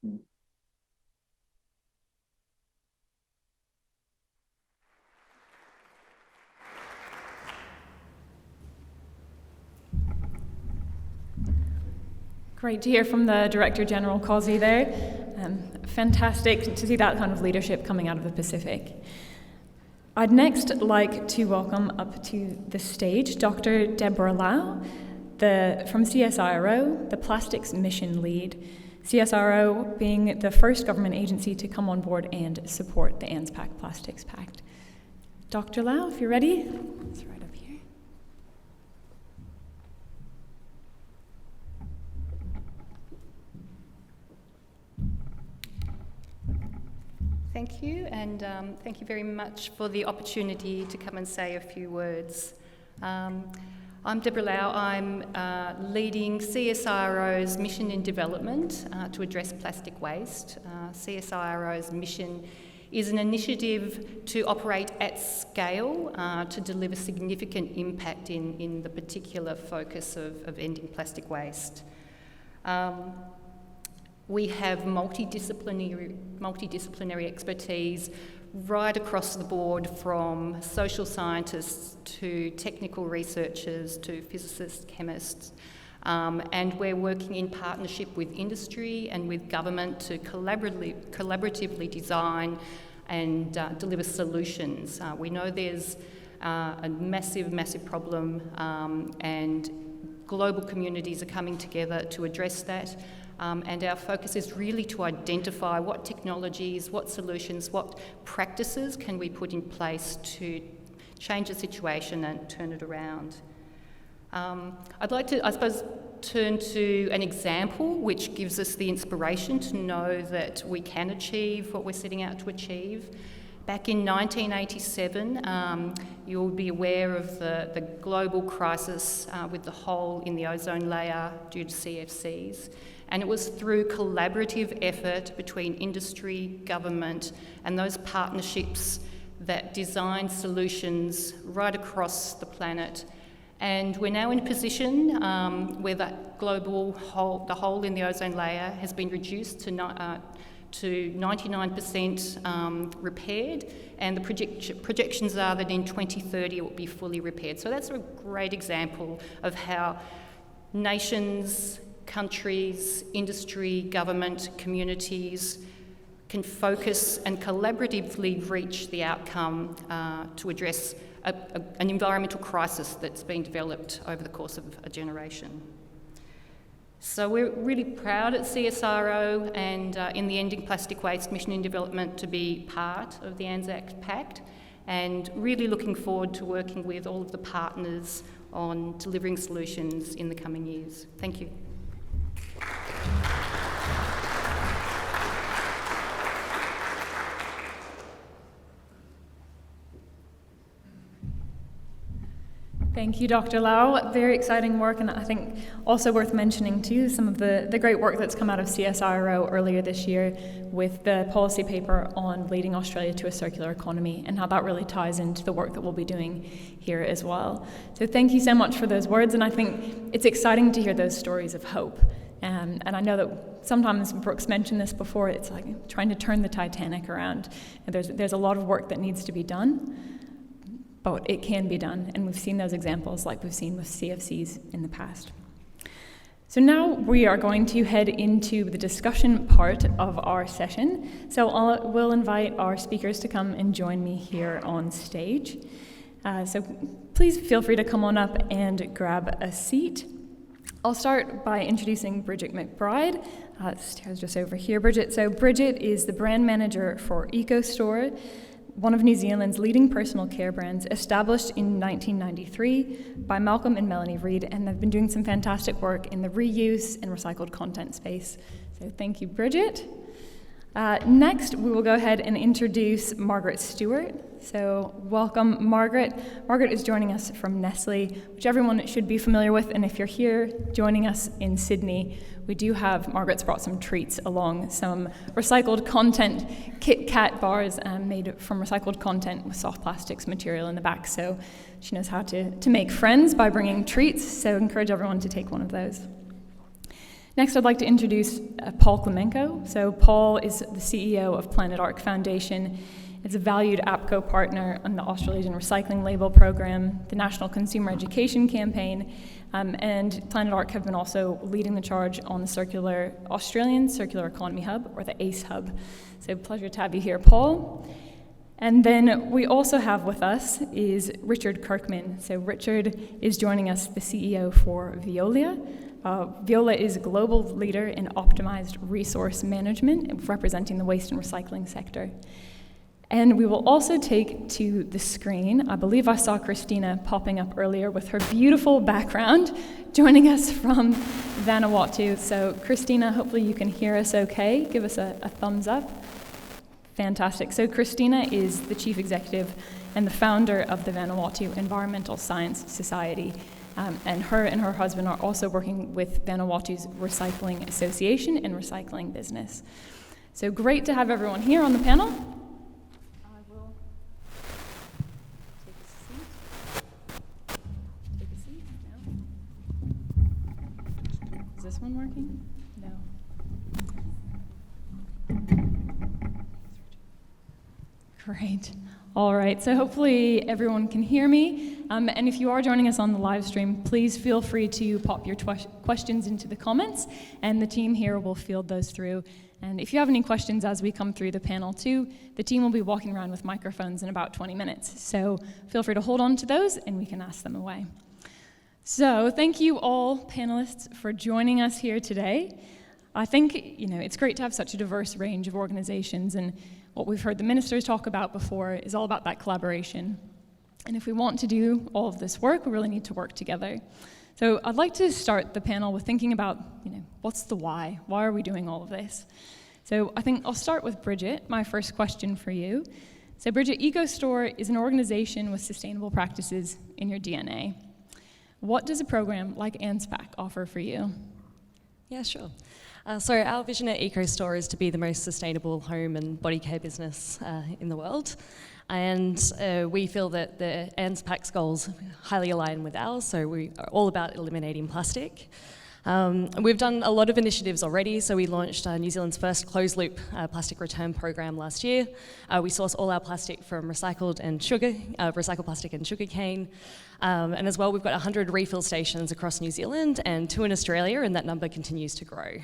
Great to hear from the Director General Causey there. Fantastic to see that kind of leadership coming out of the Pacific. I'd next like to welcome up to the stage Dr. Deborah Lau, from CSIRO, the Plastics Mission Lead, CSIRO being the first government agency to come on board and support the ANZPAC Plastics Pact. Dr. Lau, if you're ready, it's right up here. Thank you, and thank you very much for the opportunity to come and say a few words. I'm Deborah Lau. I'm leading CSIRO's mission in development to address plastic waste. CSIRO's mission is an initiative to operate at scale to deliver significant impact in the particular focus of ending plastic waste. We have multidisciplinary expertise right across the board, from social scientists to technical researchers to physicists, chemists, and we're working in partnership with industry and with government to collaboratively design and deliver solutions. We know there's a massive problem, and global communities are coming together to address that. And our focus is really to identify what technologies, what solutions, what practices can we put in place to change the situation and turn it around. I'd like to, I suppose, turn to an example which gives us the inspiration to know that we can achieve what we're setting out to achieve. Back in 1987, you'll be aware of the global crisis with the hole in the ozone layer due to CFCs. And it was through collaborative effort between industry, government, and those partnerships that designed solutions right across the planet. And we're now in a position where that global hole, the hole in the ozone layer, has been reduced to 99% repaired, and the projections are that in 2030 it will be fully repaired. So that's a great example of how nations, countries, industry, government, communities can focus and collaboratively reach the outcome to address an environmental crisis that's been developed over the course of a generation. So we're really proud at CSIRO and in the Ending Plastic Waste Mission in Development to be part of the ANZPAC Pact, and really looking forward to working with all of the partners on delivering solutions in the coming years. Thank you. Thank you, Dr. Lau. Very exciting work, and I think also worth mentioning too some of the great work that's come out of CSIRO earlier this year with the policy paper on leading Australia to a circular economy, and how that really ties into the work that we'll be doing here as well. So thank you so much for those words, and I think it's exciting to hear those stories of hope. And I know that sometimes Brooke's mentioned this before, it's like trying to turn the Titanic around. And there's a lot of work that needs to be done, but it can be done, and we've seen those examples like we've seen with CFCs in the past. So now we are going to head into the discussion part of our session. So we'll invite our speakers to come and join me here on stage. So please feel free to come on up and grab a seat. I'll start by introducing Bridget Mcbride. Stairs just over here, Bridget. So Bridget is the brand manager for Ecostore, one of New Zealand's leading personal care brands, established in 1993 by Malcolm and Melanie Reid, and they've been doing some fantastic work in the reuse and recycled content space. So thank you, Bridget. Next, we will go ahead and introduce Margaret Stuart. So welcome, Margaret. Margaret is joining us from Nestle, which everyone should be familiar with. And if you're here joining us in Sydney, we do have, Margaret's brought some treats along, some recycled content Kit Kat bars made from recycled content with soft plastics material in the back. So she knows how to make friends by bringing treats. So I encourage everyone to take one of those. Next, I'd like to introduce Paul Klymenko. So Paul is the CEO of Planet Ark Foundation. It's a valued APCO partner on the Australian Recycling Label Program, the National Consumer Education Campaign, and Planet Ark have been also leading the charge on the Australian Circular Economy Hub, or the ACE Hub. So pleasure to have you here, Paul. And then we also have with us is Richard Kirkman. So Richard is joining us, the CEO for Veolia. Veolia is a global leader in optimized resource management, representing the waste and recycling sector. And we will also take to the screen, I believe I saw Christina popping up earlier with her beautiful background, joining us from Vanuatu. So Christina, hopefully you can hear us okay. Give us a thumbs up. Fantastic. So Christina is the chief executive and the founder of the Vanuatu Environmental Science Society. And her husband are also working with Vanuatu's Recycling Association and recycling business. So great to have everyone here on the panel. I will take a seat. No. Is this one working? No. Great. All right, so hopefully everyone can hear me. And if you are joining us on the live stream, please feel free to pop your questions into the comments, and the team here will field those through. And if you have any questions as we come through the panel too, the team will be walking around with microphones in about 20 minutes. So feel free to hold on to those, and we can ask them away. So thank you all panelists for joining us here today. I think, it's great to have such a diverse range of organizations, and what we've heard the ministers talk about before is all about that collaboration. And if we want to do all of this work, we really need to work together. So I'd like to start the panel with thinking about, what's the why? Why are we doing all of this? So I think I'll start with Bridget, my first question for you. So Bridget, Ecostore is an organization with sustainable practices in your DNA. What does a program like ANZPAC offer for you? Yeah, sure. So our vision at Ecostore is to be the most sustainable home and body care business in the world. And we feel that the ANZPAC's goals highly align with ours, so we are all about eliminating plastic. We've done a lot of initiatives already, so we launched New Zealand's first closed-loop plastic return program last year. We source all our plastic from recycled plastic and sugar cane. And as well, we've got 100 refill stations across New Zealand and 2 in Australia, and that number continues to grow.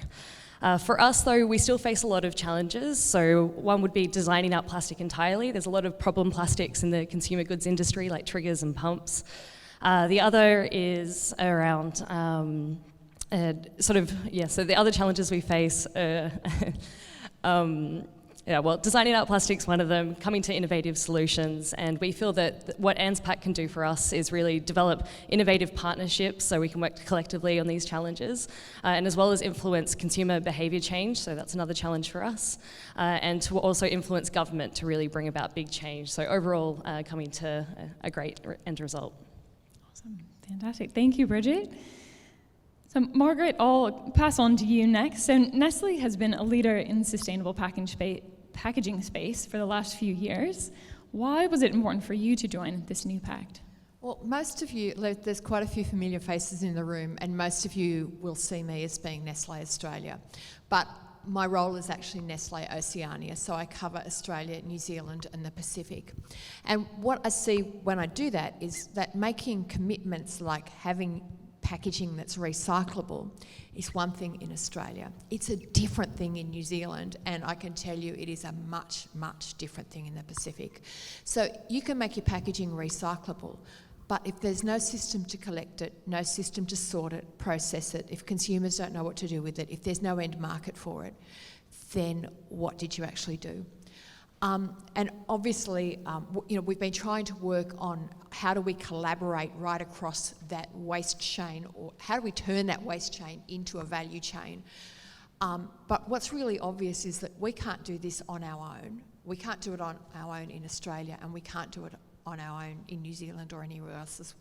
For us, though, we still face a lot of challenges. So one would be designing out plastic entirely. There's a lot of problem plastics in the consumer goods industry, like triggers and pumps. The other is around so the other challenges we face are designing out plastic's one of them, coming to innovative solutions, and we feel that what ANZPAC can do for us is really develop innovative partnerships so we can work collectively on these challenges, and as well as influence consumer behaviour change, so that's another challenge for us, and to also influence government to really bring about big change. So overall, coming to a great end result. Awesome, fantastic. Thank you, Bridget. So Margaret, I'll pass on to you next. So Nestle has been a leader in sustainable packaging space for the last few years. Why was it important for you to join this new pact? Well, most of you, there's quite a few familiar faces in the room, and most of you will see me as being Nestle Australia. But my role is actually Nestle Oceania, so I cover Australia, New Zealand and the Pacific. And what I see when I do that is that making commitments like having packaging that's recyclable is one thing in Australia. It's a different thing in New Zealand, and I can tell you it is a much, much different thing in the Pacific. So you can make your packaging recyclable, but if there's no system to collect it, no system to sort it, process it, if consumers don't know what to do with it, if there's no end market for it, then what did you actually do? And obviously, we've been trying to work on how do we collaborate right across that waste chain, or how do we turn that waste chain into a value chain. But what's really obvious is that we can't do this on our own. We can't do it on our own in Australia, and we can't do it on our own in New Zealand or anywhere else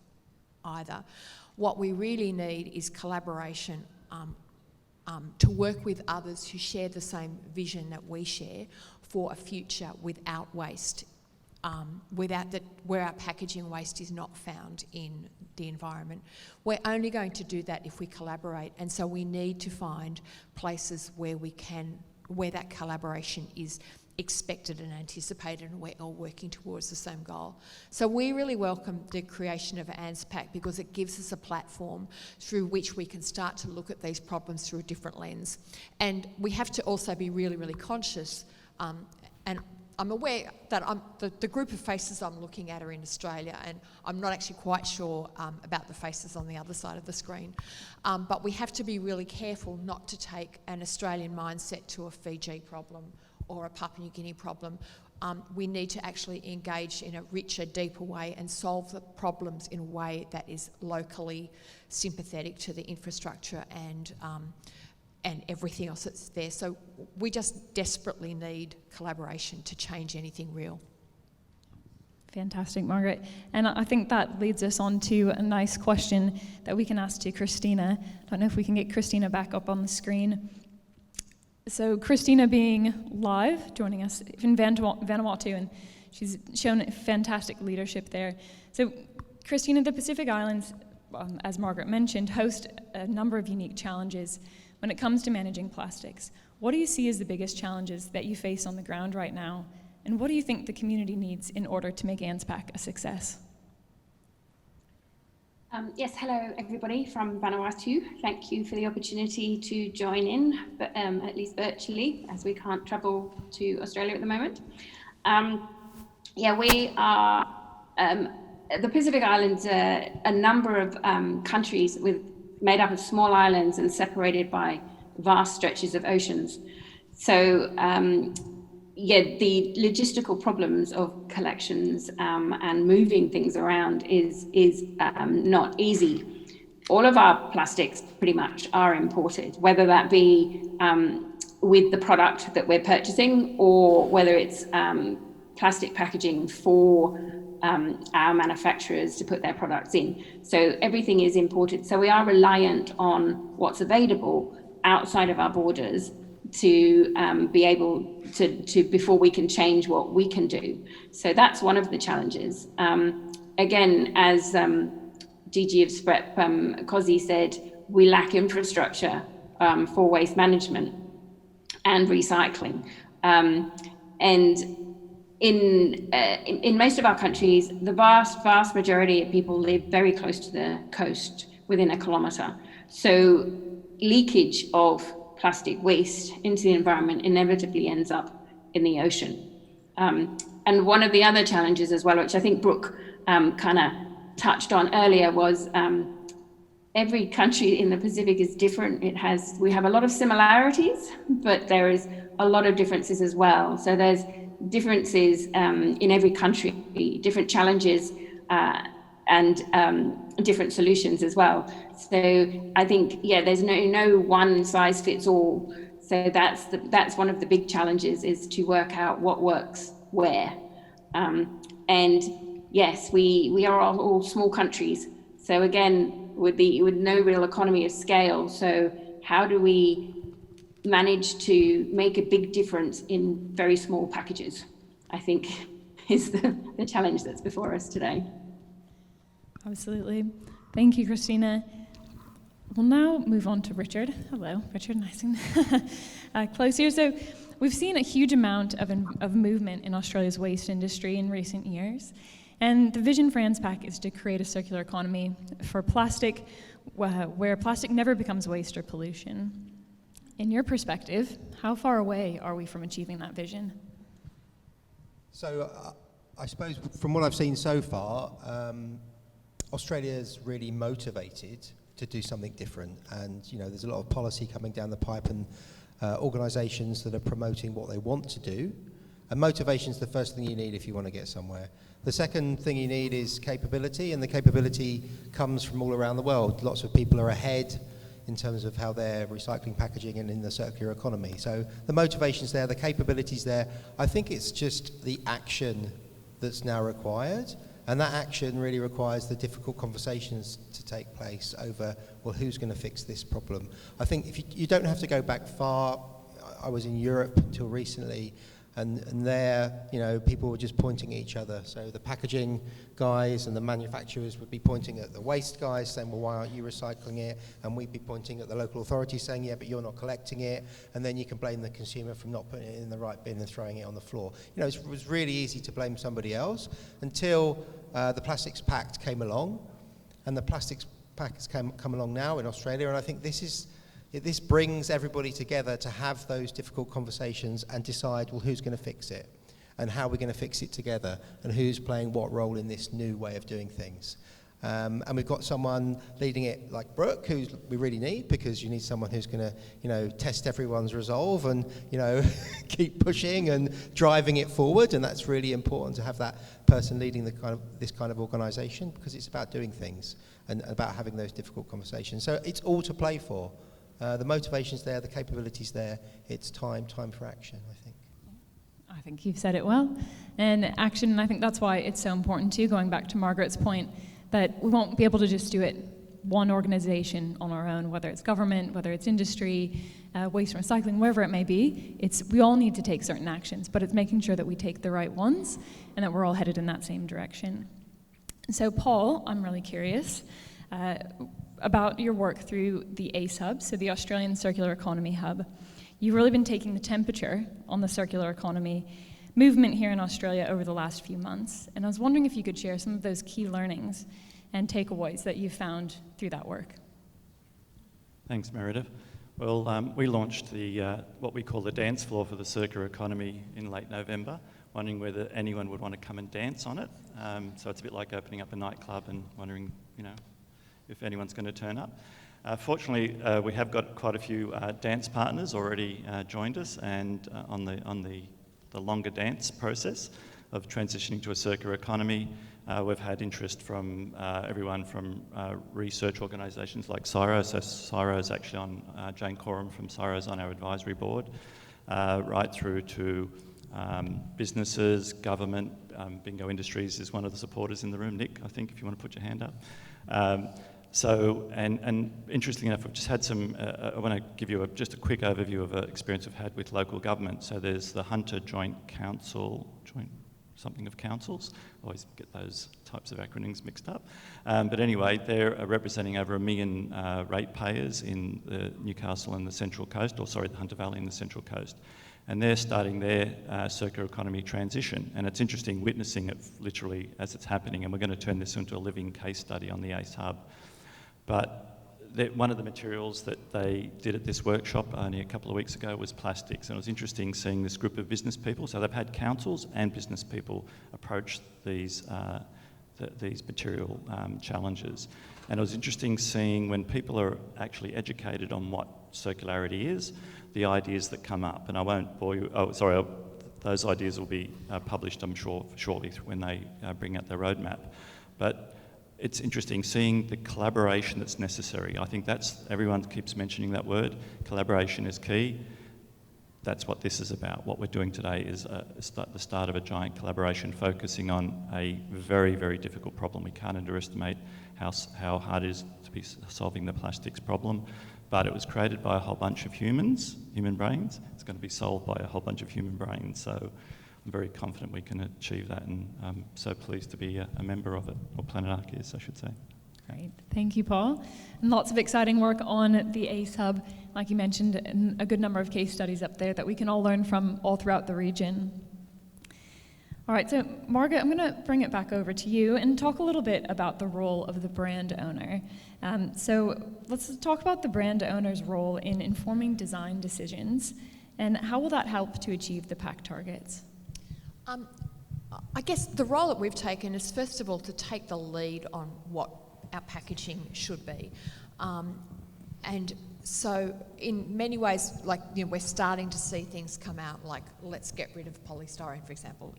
either. What we really need is collaboration to work with others who share the same vision that we share for a future without waste, where our packaging waste is not found in the environment. We're only going to do that if we collaborate, and so we need to find places where that collaboration is expected and anticipated, and we're all working towards the same goal. So we really welcome the creation of ANZPAC because it gives us a platform through which we can start to look at these problems through a different lens. And we have to also be really, really conscious, and I'm aware that the group of faces I'm looking at are in Australia, and I'm not actually quite sure about the faces on the other side of the screen. But we have to be really careful not to take an Australian mindset to a Fiji problem or a Papua New Guinea problem. We need to actually engage in a richer, deeper way and solve the problems in a way that is locally sympathetic to the infrastructure and everything else that's there. So we just desperately need collaboration to change anything real. Fantastic, Margaret. And I think that leads us on to a nice question that we can ask to Christina. I don't know if we can get Christina back up on the screen. So Christina being live, joining us in Vanuatu, and she's shown fantastic leadership there. So Christina, the Pacific Islands, as Margaret mentioned, host a number of unique challenges when it comes to managing plastics. What do you see as the biggest challenges that you face on the ground right now? And what do you think the community needs in order to make ANZPAC a success? Yes, hello everybody from Vanuatu. Thank you for the opportunity to join in, but at least virtually, as we can't travel to Australia at the moment. We are, the Pacific Islands are a number of countries made up of small islands and separated by vast stretches of oceans. So the logistical problems of collections and moving things around is not easy. All of our plastics pretty much are imported, whether that be with the product that we're purchasing or whether it's plastic packaging for our manufacturers to put their products in. So everything is imported. So we are reliant on what's available outside of our borders to be able to before we can change what we can do. So that's one of the challenges. Again, as DG of SPREP, Kosi said, we lack infrastructure for waste management and recycling. And in most of our countries, the vast majority of people live very close to the coast, within a kilometre. So leakage of plastic waste into the environment inevitably ends up in the ocean. And one of the other challenges as well, which I think Brooke kind of touched on earlier, was every country in the Pacific is different. We have a lot of similarities, but there is a lot of differences as well. So there's differences in every country, different challenges and different solutions as well. So I think, there's no one size fits all. So that's one of the big challenges, is to work out what works where. And yes, we are all small countries. So again, with no real economy of scale. So how do we manage to make a big difference in very small packages, I think is the challenge that's before us today. Absolutely. Thank you, Christina. We'll now move on to Richard. Hello, Richard, nice and close here. So we've seen a huge amount of movement in Australia's waste industry in recent years. And the vision for ANZPAC is to create a circular economy for plastic, where plastic never becomes waste or pollution. In your perspective, how far away are we from achieving that vision? So I suppose from what I've seen so far, Australia's really motivated to do something different, and there's a lot of policy coming down the pipe and organisations that are promoting what they want to do. And motivation is the first thing you need if you want to get somewhere. The second thing you need is capability, and the capability comes from all around the world. Lots of people are ahead in terms of how they're recycling packaging and in the circular economy. So the motivation's there, the capability's there. I think it's just the action that's now required, and that action really requires the difficult conversations to take place over, well, who's going to fix this problem? I think if you don't have to go back far. I was in Europe until recently, and there, you know, people were just pointing at each other. So the packaging guys and the manufacturers would be pointing at the waste guys, saying, well, why aren't you recycling it? And we'd be pointing at the local authorities saying, yeah, but you're not collecting it. And then you can blame the consumer from not putting it in the right bin and throwing it on the floor. You know, it was really easy to blame somebody else until the Plastics Pact came along. And the Plastics Pact has come along now in Australia, and I think this brings everybody together to have those difficult conversations and decide, well, who's going to fix it and how we're going to fix it together and who's playing what role in this new way of doing things. And we've got someone leading it like Brooke, who we really need, because you need someone who's going to, you know, test everyone's resolve and, you know, keep pushing and driving it forward. And that's really important to have that person leading this kind of organisation, because it's about doing things and about having those difficult conversations. So it's all to play for. The motivation's there, the capability's there. It's time for action, I think. I think you've said it well. And action, and I think that's why it's so important too, going back to Margaret's point, that we won't be able to just do it one organisation on our own, whether it's government, whether it's industry, waste and recycling, wherever it may be. We all need to take certain actions, but it's making sure that we take the right ones and that we're all headed in that same direction. So Paul, I'm really curious about your work through the ACE Hub, so the Australian Circular Economy Hub. You've really been taking the temperature on the circular economy movement here in Australia over the last few months, and I was wondering if you could share some of those key learnings and takeaways that you've found through that work. Thanks, Meredith. Well, we launched the what we call the dance floor for the circular economy in late November, wondering whether anyone would want to come and dance on it. So it's a bit like opening up a nightclub and wondering, you know, if anyone's going to turn up. Fortunately, we have got quite a few dance partners already joined us, and on the longer dance process of transitioning to a circular economy. We've had interest from everyone from research organisations like CSIRO. So CSIRO is actually on, Jane Coram from CSIRO is on our advisory board, right through to businesses, government. Bingo Industries is one of the supporters in the room. Nick, I think, if you want to put your hand up. So, and interestingly enough, I've just had some, I want to give you just a quick overview of an experience I've had with local government. So there's the Hunter Joint something of councils. I always get those types of acronyms mixed up. But anyway, they're representing over 1 million ratepayers in the Newcastle and the Central Coast, the Hunter Valley and the Central Coast. And they're starting their circular economy transition. And it's interesting witnessing it literally as it's happening. And we're going to turn this into a living case study on the ACE Hub. But one of the materials that they did at this workshop only a couple of weeks ago was plastics. And it was interesting seeing this group of business people. So they've had councils and business people approach these material challenges. And it was interesting seeing when people are actually educated on what circularity is, the ideas that come up. And I won't bore you, those ideas will be published, I'm sure, shortly when they bring out their roadmap. But it's interesting seeing the collaboration that's necessary. I think everyone keeps mentioning that word. Collaboration is key. That's what this is about. What we're doing today is the start of a giant collaboration focusing on a very, very difficult problem. We can't underestimate how hard it is to be solving the plastics problem. But it was created by a whole bunch of human brains. It's going to be solved by a whole bunch of human brains. So I'm very confident we can achieve that, and I'm so pleased to be a member of it, or Planet Arc is, I should say. Great, thank you, Paul. And lots of exciting work on the ACE Hub, like you mentioned, and a good number of case studies up there that we can all learn from all throughout the region. All right, so Margaret, I'm going to bring it back over to you and talk a little bit about the role of the brand owner. So let's talk about the brand owner's role in informing design decisions, and how will that help to achieve the PAC targets? I guess the role that we've taken is, first of all, to take the lead on what our packaging should be. And so in many ways, like, we're starting to see things come out like, let's get rid of polystyrene, for example.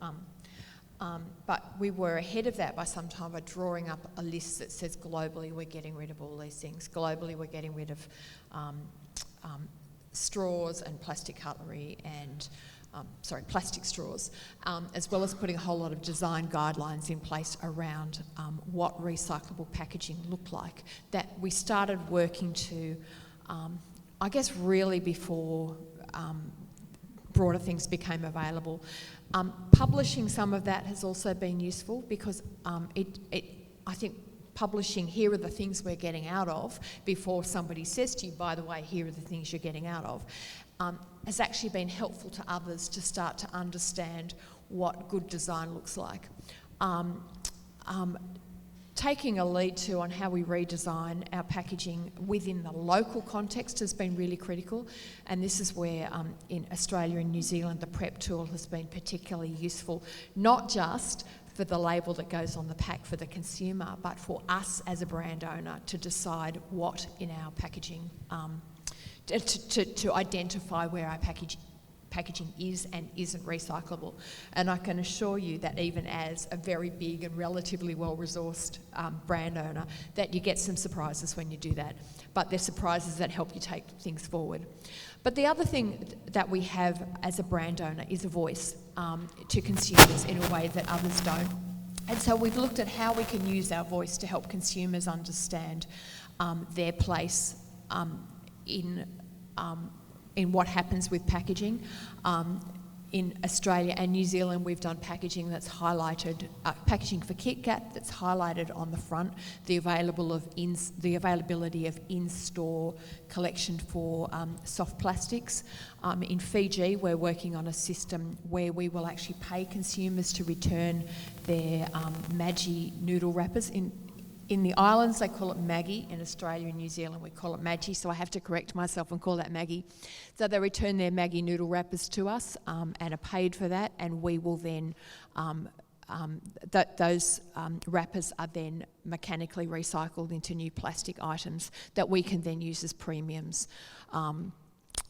But we were ahead of that by some time by drawing up a list that says globally we're getting rid of all these things. Globally we're getting rid of straws and plastic cutlery and plastic straws, as well as putting a whole lot of design guidelines in place around what recyclable packaging looked like. That we started working to, I guess really before broader things became available. Publishing some of that has also been useful because I think publishing, here are the things we're getting out of, before somebody says to you, by the way, here are the things you're getting out of, has actually been helpful to others to start to understand what good design looks like. Taking a lead too on how we redesign our packaging within the local context has been really critical, and this is where in Australia and New Zealand the PREP tool has been particularly useful, not just for the label that goes on the pack for the consumer, but for us as a brand owner to decide what in our packaging, to identify where our packaging is and isn't recyclable. And I can assure you that even as a very big and relatively well-resourced brand owner, that you get some surprises when you do that. But they're surprises that help you take things forward. But the other thing that we have as a brand owner is a voice to consumers in a way that others don't. And so we've looked at how we can use our voice to help consumers understand their place in what happens with packaging. In Australia and New Zealand, we've done packaging that's highlighted, packaging for KitKat that's highlighted on the front, the availability of in-store collection for soft plastics. In Fiji, we're working on a system where we will actually pay consumers to return their Maggi noodle wrappers. In the islands, they call it Maggie. In Australia and New Zealand, we call it Maggi, so I have to correct myself and call that Maggie. So they return their Maggi noodle wrappers to us and are paid for that, and we will then, those wrappers are then mechanically recycled into new plastic items that we can then use as premiums.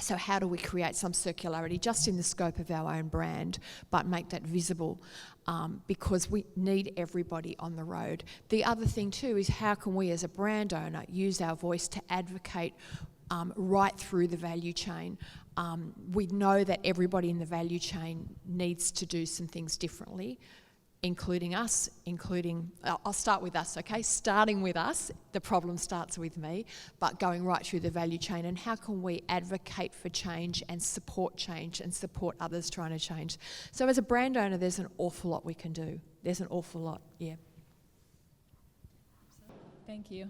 So how do we create some circularity just in the scope of our own brand, but make that visible? Because we need everybody on the road. The other thing too is how can we as a brand owner use our voice to advocate right through the value chain. We know that everybody in the value chain needs to do some things differently, including us, I'll start with us, okay? Starting with us, the problem starts with me, but going right through the value chain, and how can we advocate for change and support others trying to change? So as a brand owner, there's an awful lot we can do. There's an awful lot, yeah. Thank you.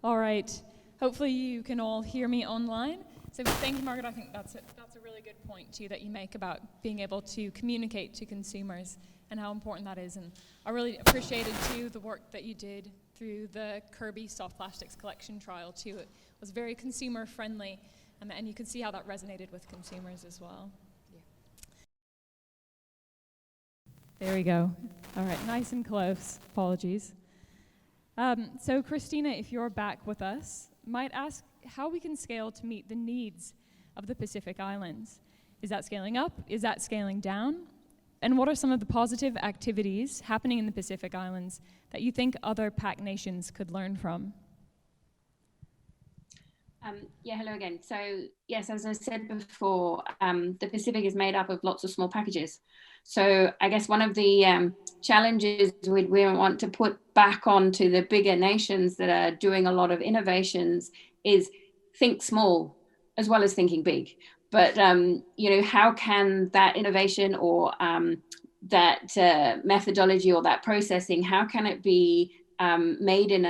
All right, hopefully you can all hear me online. So thank you, Margaret. I think that's a really good point too that you make about being able to communicate to consumers and how important that is. And I really appreciated too the work that you did through the Kirby soft plastics collection trial too. It was very consumer friendly, and you could see how that resonated with consumers as well. Yeah. There we go. All right, nice and close. Apologies. So Christina, if you're back with us, might ask how we can scale to meet the needs of the Pacific Islands. Is that scaling up? Is that scaling down? And what are some of the positive activities happening in the Pacific Islands that you think other PAC nations could learn from? Yeah, hello again. So yes, as I said before, the Pacific is made up of lots of small packages. So I guess one of the challenges we want to put back onto the bigger nations that are doing a lot of innovations is think small as well as thinking big. But, how can that innovation or that methodology or that processing, how can it be made in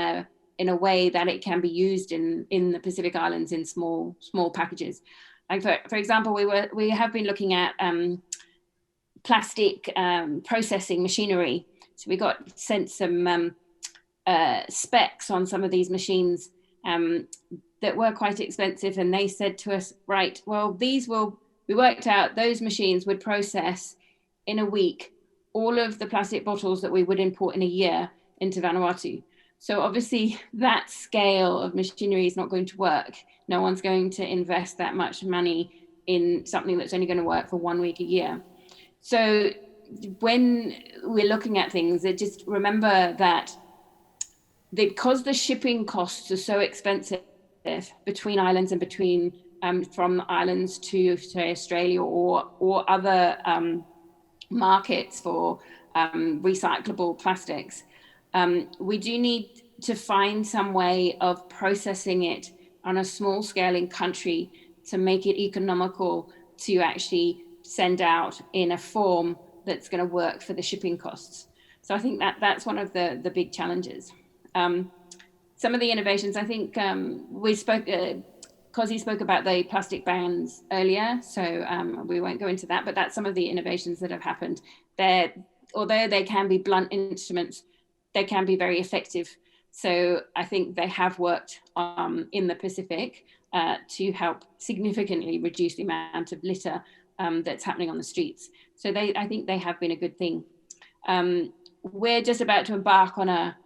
a way that it can be used in the Pacific Islands in small packages? Like for example, we have been looking at plastic processing machinery. So we got sent some specs on some of these machines that were quite expensive, and they said to us, right, well, we worked out those machines would process in a week all of the plastic bottles that we would import in a year into Vanuatu. So obviously that scale of machinery is not going to work. No one's going to invest that much money in something that's only going to work for 1 week a year. So when we're looking at things, just remember that because the shipping costs are so expensive between islands and between from islands to say Australia or other markets for recyclable plastics, we do need to find some way of processing it on a small scale in country to make it economical to actually send out in a form that's going to work for the shipping costs. So I think that's one of the big challenges. Some of the innovations, I think Cozy spoke about the plastic bans earlier, so we won't go into that, but that's some of the innovations that have happened. Although they can be blunt instruments, they can be very effective. So I think they have worked in the Pacific to help significantly reduce the amount of litter that's happening on the streets. So I think they have been a good thing. We're just about to embark on a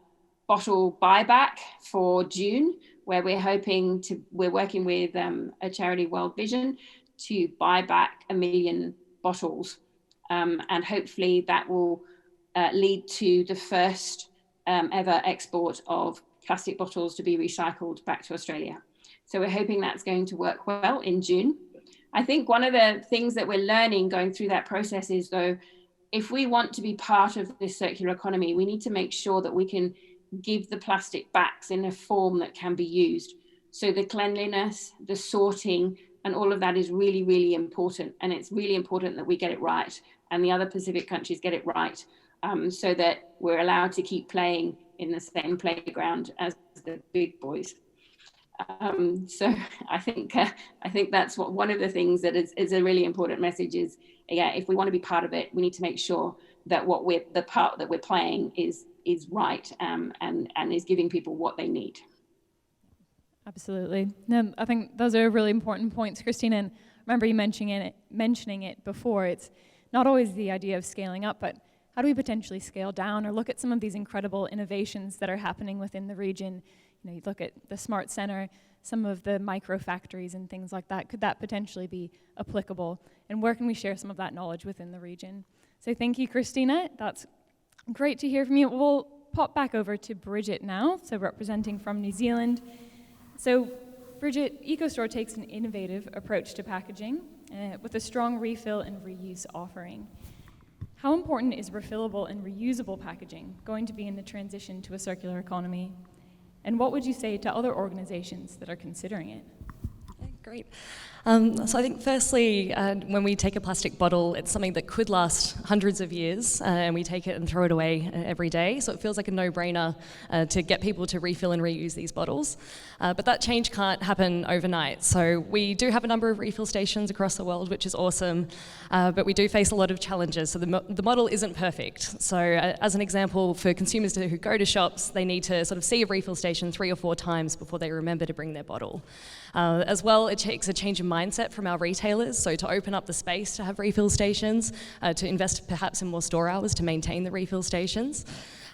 bottle buyback for June, where we're working with a charity, World Vision, to buy back 1 million bottles. And hopefully that will lead to the first ever export of plastic bottles to be recycled back to Australia. So we're hoping that's going to work well in June. I think one of the things that we're learning going through that process is, though, if we want to be part of this circular economy, we need to make sure that we can give the plastic backs in a form that can be used. So the cleanliness, the sorting, and all of that is really, really important. And it's really important that we get it right and the other Pacific countries get it right, so that we're allowed to keep playing in the same playground as the big boys. So I think that's one of the things that is a really important message is, yeah, if we want to be part of it, we need to make sure that the part that we're playing is right and is giving people what they need. Absolutely. No, I think those are really important points, Christina. And remember you mentioning it before. It's not always the idea of scaling up, but how do we potentially scale down or look at some of these incredible innovations that are happening within the region? You know, you look at the Smart Center, some of the micro factories and things like that. Could that potentially be applicable? And where can we share some of that knowledge within the region? So thank you, Christina. That's great to hear from you. We'll pop back over to Bridget now, so representing from New Zealand. So Bridget, Ecostore takes an innovative approach to packaging with a strong refill and reuse offering. How important is refillable and reusable packaging going to be in the transition to a circular economy? And what would you say to other organizations that are considering it? Great. So I think firstly, when we take a plastic bottle, it's something that could last hundreds of years, and we take it and throw it away every day. So it feels like a no-brainer to get people to refill and reuse these bottles. But that change can't happen overnight. So we do have a number of refill stations across the world, which is awesome, but we do face a lot of challenges. So the model isn't perfect. So as an example, for consumers who go to shops, they need to sort of see a refill station 3 or 4 times before they remember to bring their bottle. As well, it takes a change in mindset from our retailers, so to open up the space to have refill stations, to invest perhaps in more store hours to maintain the refill stations.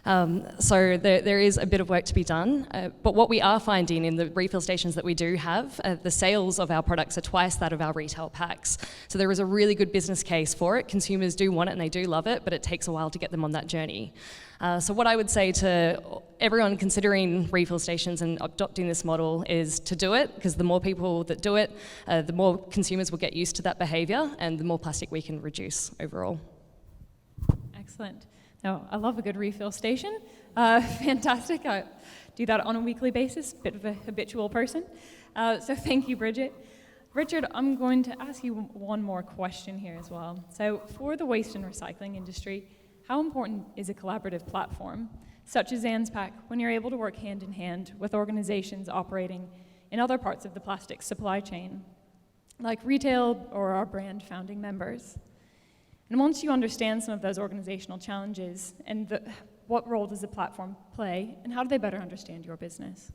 So there is a bit of work to be done, but what we are finding in the refill stations that we do have, the sales of our products are twice that of our retail packs. So there is a really good business case for it. Consumers do want it and they do love it, but it takes a while to get them on that journey. So what I would say to everyone considering refill stations and adopting this model is to do it, because the more people that do it, the more consumers will get used to that behaviour and the more plastic we can reduce overall. Excellent. No, I love a good refill station. Fantastic. I do that on a weekly basis, bit of a habitual person. So thank you, Bridget. Richard, I'm going to ask you one more question here as well. So for the waste and recycling industry, how important is a collaborative platform, such as ANZPAC, when you're able to work hand in hand with organizations operating in other parts of the plastics supply chain, like retail or our brand founding members? And once you understand some of those organizational challenges, and what role does the platform play, and how do they better understand your business?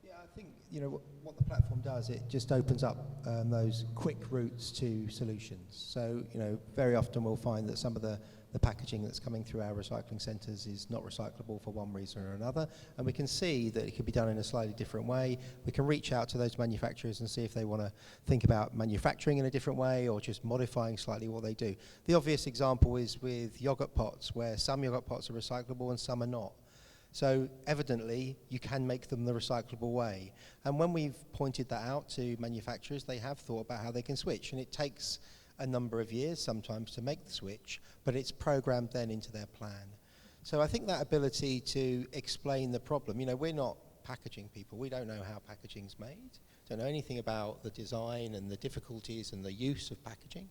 Yeah, I think, you know, what the platform does, it just opens up those quick routes to solutions. So, you know, very often we'll find that some of the packaging that's coming through our recycling centres is not recyclable for one reason or another, and we can see that it could be done in a slightly different way. We can reach out to those manufacturers and see if they want to think about manufacturing in a different way or just modifying slightly what they do. The obvious example is with yoghurt pots, where some yoghurt pots are recyclable and some are not. So evidently, you can make them the recyclable way. And when we've pointed that out to manufacturers, they have thought about how they can switch, and it takes a number of years sometimes to make the switch, but it's programmed then into their plan. So I think that ability to explain the problem, you know, we're not packaging people, we don't know how packaging's made, don't know anything about the design and the difficulties and the use of packaging,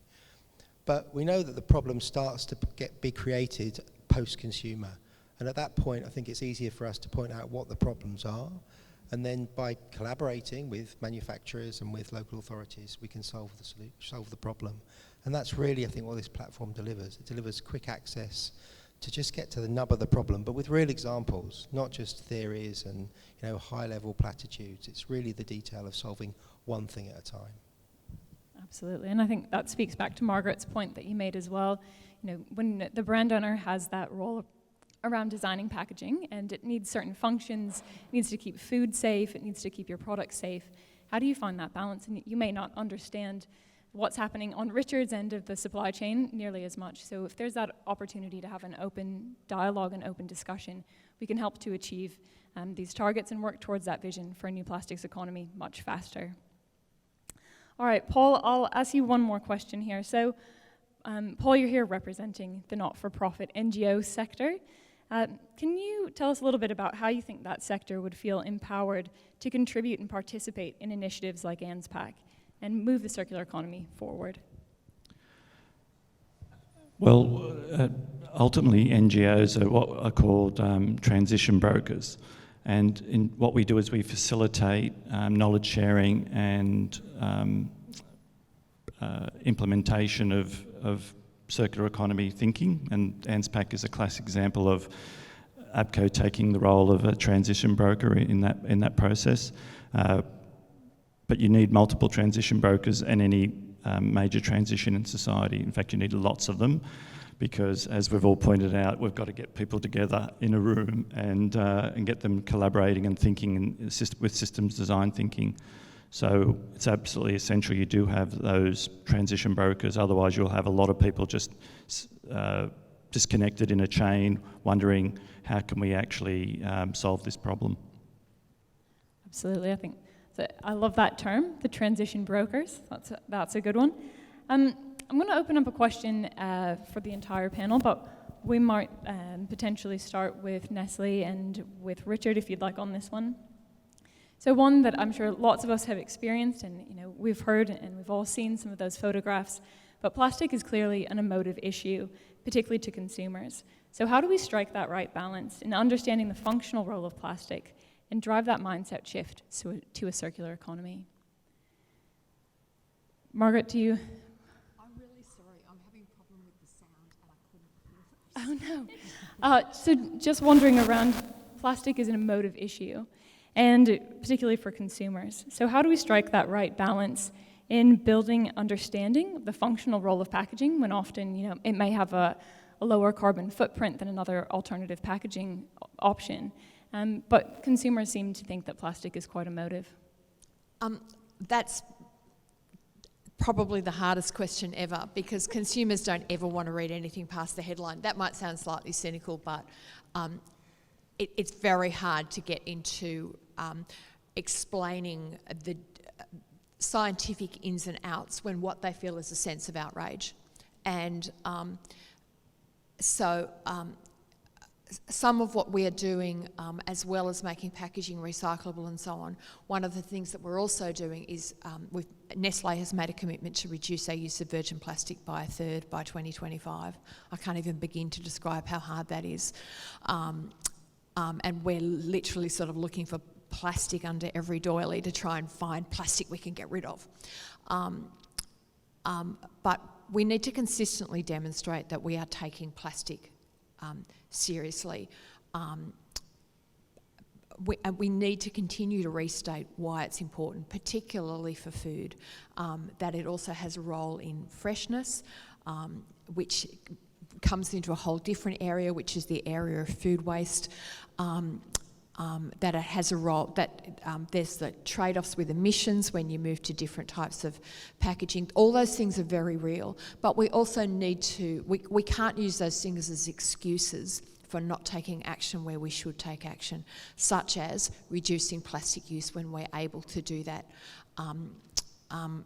but we know that the problem starts to be created post-consumer. And at that point, I think it's easier for us to point out what the problems are, and then by collaborating with manufacturers and with local authorities, we can solve the problem. And that's really, I think, what this platform delivers. It delivers quick access to just get to the nub of the problem, but with real examples, not just theories and, you know, high-level platitudes. It's really the detail of solving one thing at a time. Absolutely, and I think that speaks back to Margaret's point that you made as well. You know, when the brand owner has that role around designing packaging, and it needs certain functions, it needs to keep food safe, it needs to keep your product safe. How do you find that balance? And you may not understand what's happening on Richard's end of the supply chain nearly as much. So if there's that opportunity to have an open dialogue and open discussion, we can help to achieve these targets and work towards that vision for a new plastics economy much faster. All right, Paul, I'll ask you one more question here. So, Paul, you're here representing the not-for-profit NGO sector. Can you tell us a little bit about how you think that sector would feel empowered to contribute and participate in initiatives like ANZPAC and move the circular economy forward? Well, ultimately NGOs are what are called transition brokers. And what we do is we facilitate knowledge sharing and implementation of circular economy thinking, and ANZPAC is a classic example of APCO taking the role of a transition broker in that process. But you need multiple transition brokers in any major transition in society. In fact, you need lots of them, because as we've all pointed out, we've got to get people together in a room and get them collaborating and thinking with systems design thinking. So it's absolutely essential you do have those transition brokers, otherwise you'll have a lot of people just disconnected in a chain, wondering how can we actually solve this problem. Absolutely, I think I love that term, the transition brokers. That's a good one. I'm going to open up a question for the entire panel, but we might potentially start with Nestle and with Richard, if you'd like, on this one. So one that I'm sure lots of us have experienced, and you know, we've heard and we've all seen some of those photographs, but plastic is clearly an emotive issue, particularly to consumers. So how do we strike that right balance in understanding the functional role of plastic and drive that mindset shift to a circular economy? Margaret, do you? I'm really sorry, I'm having a problem with the sound and I couldn't hear it. Oh no. So just wandering around, plastic is an emotive issue, and particularly for consumers. So how do we strike that right balance in building understanding of the functional role of packaging, when often, you know, it may have a lower carbon footprint than another alternative packaging option, but consumers seem to think that plastic is quite emotive? That's probably the hardest question ever, because consumers don't ever want to read anything past the headline. That might sound slightly cynical, but it's very hard to get into explaining the scientific ins and outs when what they feel is a sense of outrage. And so some of what we are doing, as well as making packaging recyclable and so on, one of the things that we're also doing is Nestle has made a commitment to reduce our use of virgin plastic by a third by 2025. I can't even begin to describe how hard that is. And we're literally sort of looking for plastic under every doily to try and find plastic we can get rid of. But we need to consistently demonstrate that we are taking plastic seriously. we need to continue to restate why it's important, particularly for food, that it also has a role in freshness, which comes into a whole different area, which is the area of food waste. That it has a role, that there's the trade-offs with emissions when you move to different types of packaging. All those things are very real, but we also need to, we can't use those things as excuses for not taking action where we should take action, such as reducing plastic use when we're able to do that,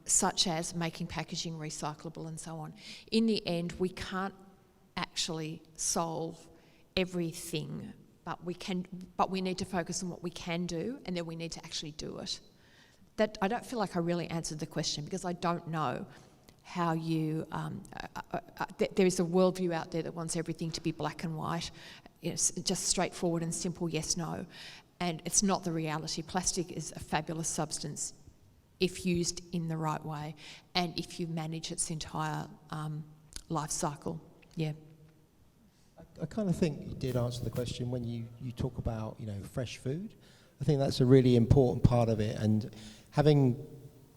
such as making packaging recyclable and so on. In the end, we can't actually solve everything, but we need to focus on what we can do, and then we need to actually do it. That I don't feel like I really answered the question, because I don't know how you. There is a worldview out there that wants everything to be black and white, just straightforward and simple yes no, and it's not the reality. Plastic is a fabulous substance if used in the right way, and if you manage its entire life cycle. Yeah. I kind of think you did answer the question when you talk about, fresh food. I think that's a really important part of it. And having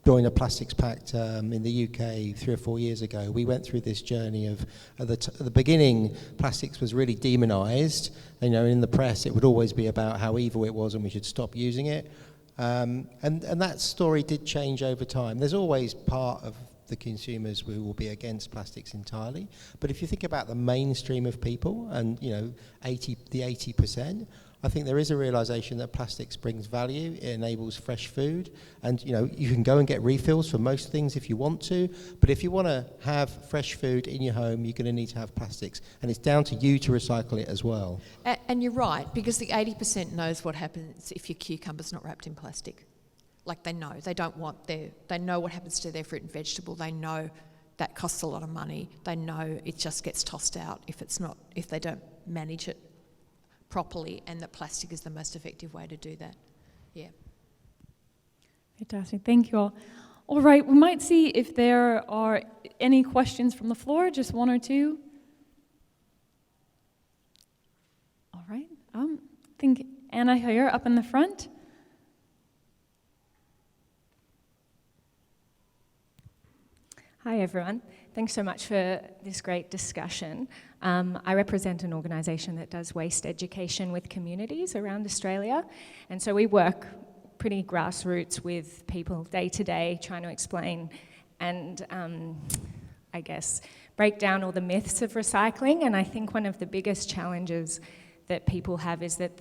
joined a plastics pact in the UK 3 or 4 years ago, we went through this journey of, at the beginning, plastics was really demonised. In the press, it would always be about how evil it was and we should stop using it. And that story did change over time. There's always part of the consumers who will be against plastics entirely, but if you think about the mainstream of people and the 80%, I think there is a realization that plastics brings value. It enables fresh food, and you can go and get refills for most things if you want to, but if you want to have fresh food in your home, you're going to need to have plastics, and it's down to you to recycle it as well. And you're right, because the 80% knows what happens if your cucumber's not wrapped in plastic. Like, they know, they know what happens to their fruit and vegetable. They know that costs a lot of money. They know it just gets tossed out if they don't manage it properly, and that plastic is the most effective way to do that. Yeah. Fantastic, thank you all. All right, we might see if there are any questions from the floor, just one or two. All right, I think Anna here up in the front. Hi everyone, thanks so much for this great discussion. I represent an organisation that does waste education with communities around Australia, and so we work pretty grassroots with people day to day, trying to explain and I guess break down all the myths of recycling. And I think one of the biggest challenges that people have is that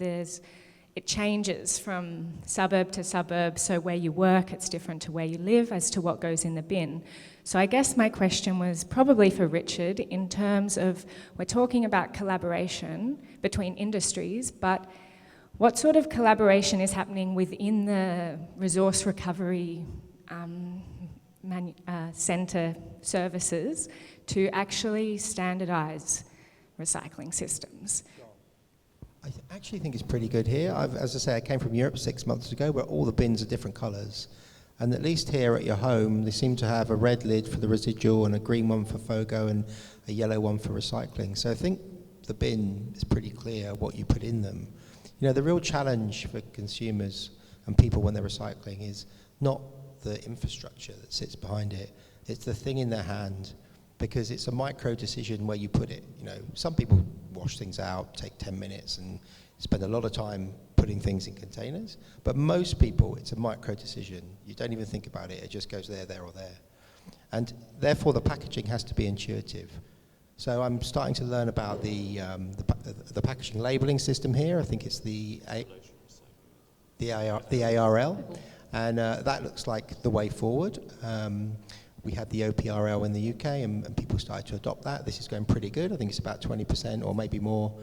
it changes from suburb to suburb, so where you work, it's different to where you live as to what goes in the bin. So I guess my question was probably for Richard, in terms of, we're talking about collaboration between industries, but what sort of collaboration is happening within the resource recovery centre services to actually standardise recycling systems? I actually think it's pretty good here. As I say, I came from Europe 6 months ago, where all the bins are different colours. And at least here at your home, they seem to have a red lid for the residual and a green one for FOGO and a yellow one for recycling. So I think the bin is pretty clear what you put in them. The real challenge for consumers and people when they're recycling is not the infrastructure that sits behind it. It's the thing in their hand, because it's a micro decision where you put it. Some people wash things out, take 10 minutes and spend a lot of time putting things in containers, but most people, it's a micro decision. You don't even think about it, it just goes there or there. And therefore the packaging has to be intuitive. So I'm starting to learn about the packaging labelling system here. I think it's the ARL, and that looks like the way forward. We had the OPRL in the UK, and people started to adopt that. This is going pretty good. I think it's about 20% or maybe more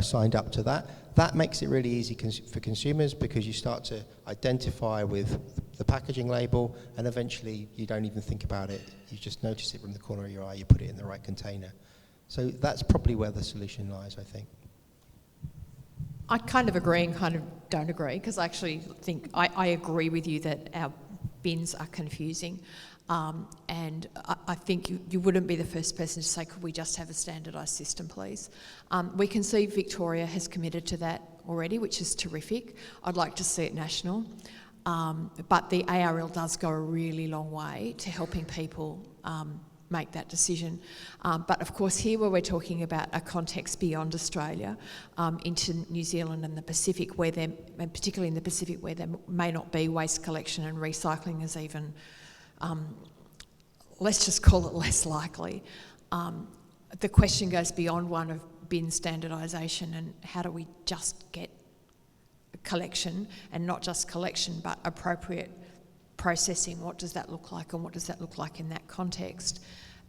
signed up to that. That makes it really easy for consumers, because you start to identify with the packaging label, and eventually you don't even think about it. You just notice it from the corner of your eye, you put it in the right container. So that's probably where the solution lies, I think. I kind of agree and kind of don't agree, because I actually think I agree with you that our bins are confusing. And I think you wouldn't be the first person to say, could we just have a standardised system, please? We can see Victoria has committed to that. already, which is terrific. I'd like to see it national. But the ARL does go a really long way to helping people make that decision. But of course, here where we're talking about a context beyond Australia, into New Zealand and the Pacific, and particularly in the Pacific, where there may not be waste collection and recycling is even, let's just call it less likely. The question goes beyond one of bin standardisation and how do we just get collection, and not just collection but appropriate processing. What does that look like, and what does that look like in that context,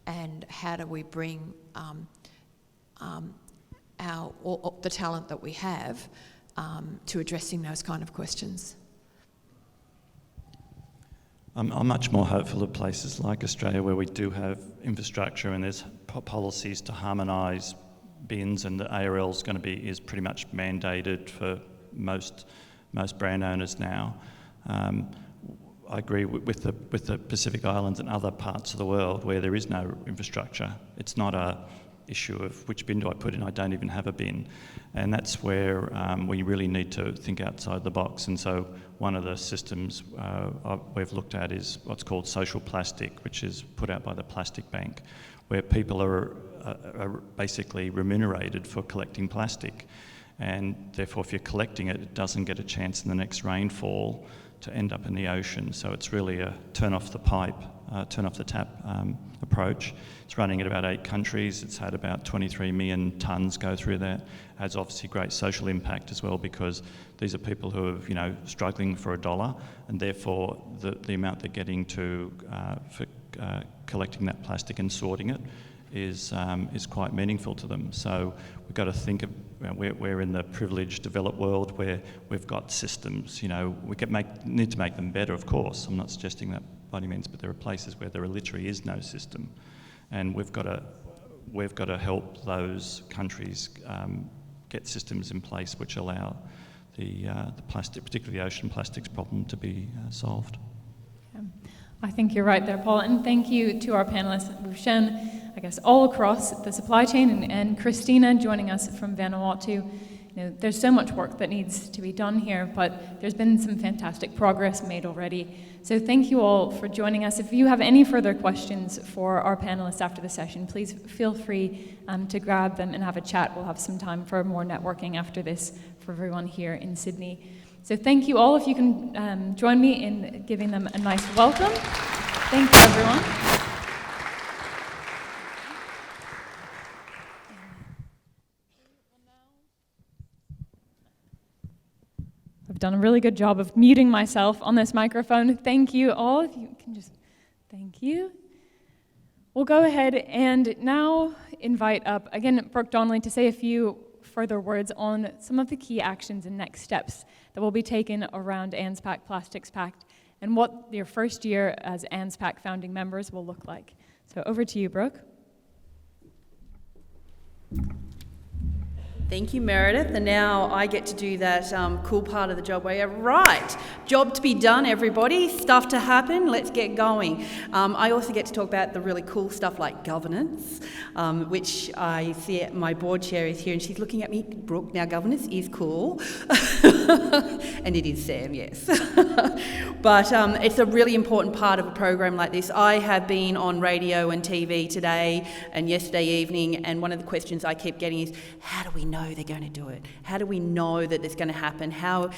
and how do we bring the talent that we have to addressing those kind of questions. I'm much more hopeful of places like Australia where we do have infrastructure and there's policies to harmonise bins, and the ARL is pretty much mandated for most brand owners now. I agree with the Pacific Islands and other parts of the world where there is no infrastructure. It's not a issue of which bin do I put in, I don't even have a bin. And that's where we really need to think outside the box. And so one of the systems we've looked at is what's called social plastic, which is put out by the Plastic Bank, where people are basically remunerated for collecting plastic. And therefore, if you're collecting it, it doesn't get a chance in the next rainfall to end up in the ocean. So it's really a turn off the pipe, turn off the tap approach. It's running at about 8 countries. It's had about 23 million tonnes go through that. It has obviously great social impact as well, because these are people who are struggling for $1, and therefore the amount they're getting for collecting that plastic and sorting it is quite meaningful to them. So we've got to think of, we're in the privileged developed world where we've got systems. We need to make them better, of course. I'm not suggesting that by any means, but there are places where there literally is no system, and we've got to help those countries get systems in place which allow the plastic, particularly the ocean plastics problem, to be solved. I think you're right there, Paul, and thank you to our panellists. We've shown, I guess, all across the supply chain, and Christina joining us from Vanuatu. There's so much work that needs to be done here, but there's been some fantastic progress made already. So thank you all for joining us. If you have any further questions for our panellists after the session, please feel free to grab them and have a chat. We'll have some time for more networking after this for everyone here in Sydney. So thank you all. If you can join me in giving them a nice welcome. Thank you, everyone. I've done a really good job of muting myself on this microphone. Thank you all. If you can just, thank you. We'll go ahead and now invite up, again, Brooke Donnelly to say a few further words on some of the key actions and next steps that will be taken around ANZPAC Plastics Pact and what your first year as ANZPAC founding members will look like. So over to you, Brooke. Thank you, Meredith. And now I get to do that cool part of the job where right, job to be done, everybody, stuff to happen, let's get going. I also get to talk about the really cool stuff like governance, which I see my board chair is here and she's looking at me. Brooke, now governance is cool. And it is Sam, yes. But it's a really important part of a program like this. I have been on radio and TV today and yesterday evening, and one of the questions I keep getting is, how do we know they're going to do it? How do we know that it's going to happen? How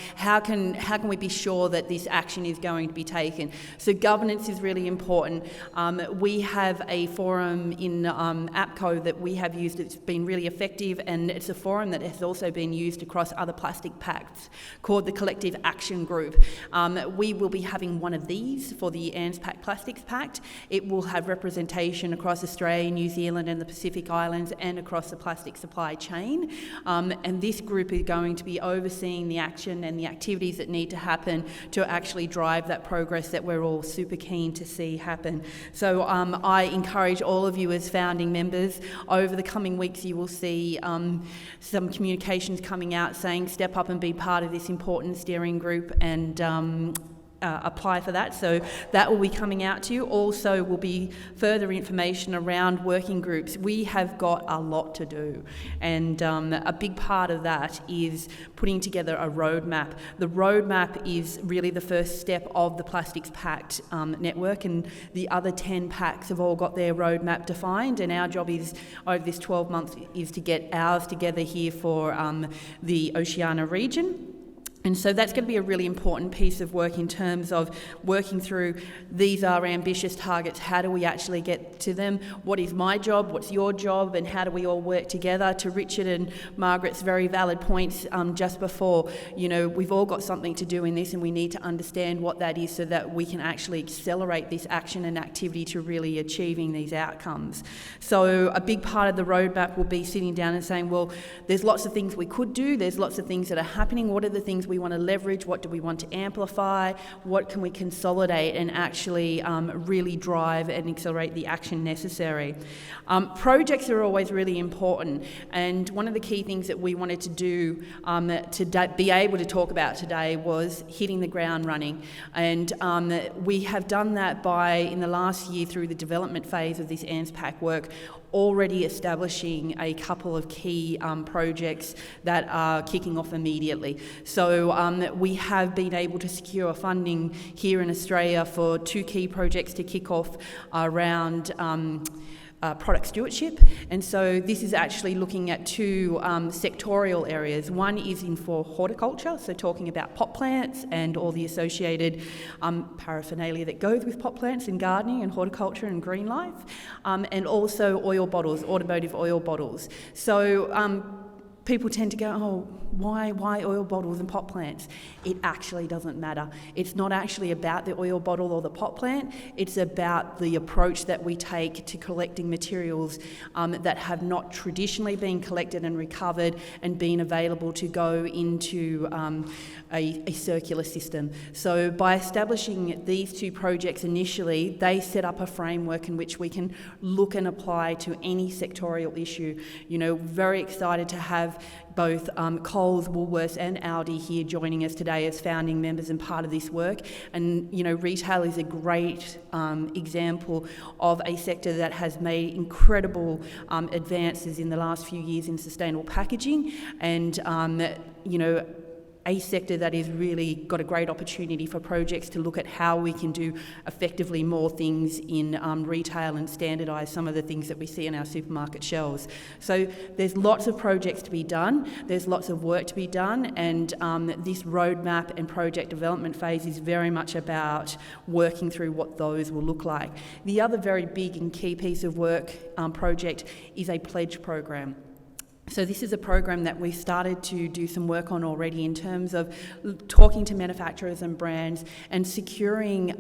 can we be sure that this action is going to be taken? So governance is really important. We have a forum in APCO that we have used. It's been really effective, and it's a forum that has also been used across other plastic pacts called the Collective Action Group. We will be having one of these for the ANZPAC Plastics Pact. It will have representation across Australia, New Zealand and the Pacific Islands and across the plastic supply chain. And this group is going to be overseeing the action and the activities that need to happen to actually drive that progress that we're all super keen to see happen. So I encourage all of you as founding members, over the coming weeks you will see some communications coming out saying step up and be part of this important steering group, and apply for that. So that will be coming out to you. Also will be further information around working groups. We have got a lot to do, and a big part of that is putting together a roadmap. The roadmap is really the first step of the Plastics Pact network, and the other 10 pacts have all got their roadmap defined, and our job is over this 12 months is to get ours together here for the Oceania region. And so that's going to be a really important piece of work in terms of working through, these are ambitious targets, how do we actually get to them? What is my job, what's your job, and how do we all work together? To Richard and Margaret's very valid points just before, you know, we've all got something to do in this, and we need to understand what that is so that we can actually accelerate this action and activity to really achieving these outcomes. So a big part of the roadmap will be sitting down and saying, well, there's lots of things we could do, there's lots of things that are happening, what are the things we want to leverage, what do we want to amplify, what can we consolidate and actually really drive and accelerate the action necessary. Projects are always really important, and one of the key things that we wanted to do to be able to talk about today was hitting the ground running, and we have done that by, in the last year through the development phase of this ANZPAC work, already establishing a couple of key projects that are kicking off immediately. So we have been able to secure funding here in Australia for 2 key projects to kick off around product stewardship, and so this is actually looking at 2 sectorial areas. One is in for horticulture, so talking about pot plants and all the associated paraphernalia that goes with pot plants in gardening and horticulture and green life, and also oil bottles, automotive oil bottles. So people tend to go, oh, why oil bottles and pot plants? It actually doesn't matter. It's not actually about the oil bottle or the pot plant. It's about the approach that we take to collecting materials that have not traditionally been collected and recovered and been available to go into a circular system. So by establishing these 2 projects initially, they set up a framework in which we can look and apply to any sectorial issue. You know, very excited to have both Coles, Woolworths and Aldi here joining us today as founding members and part of this work. And, you know, retail is a great example of a sector that has made incredible advances in the last few years in sustainable packaging, and, you know, a sector that has really got a great opportunity for projects to look at how we can do effectively more things in retail and standardise some of the things that we see in our supermarket shelves. So there's lots of projects to be done, there's lots of work to be done, and this roadmap and project development phase is very much about working through what those will look like. The other very big and key piece of work project is a pledge program. So this is a program that we've started to do some work on already in terms of talking to manufacturers and brands and securing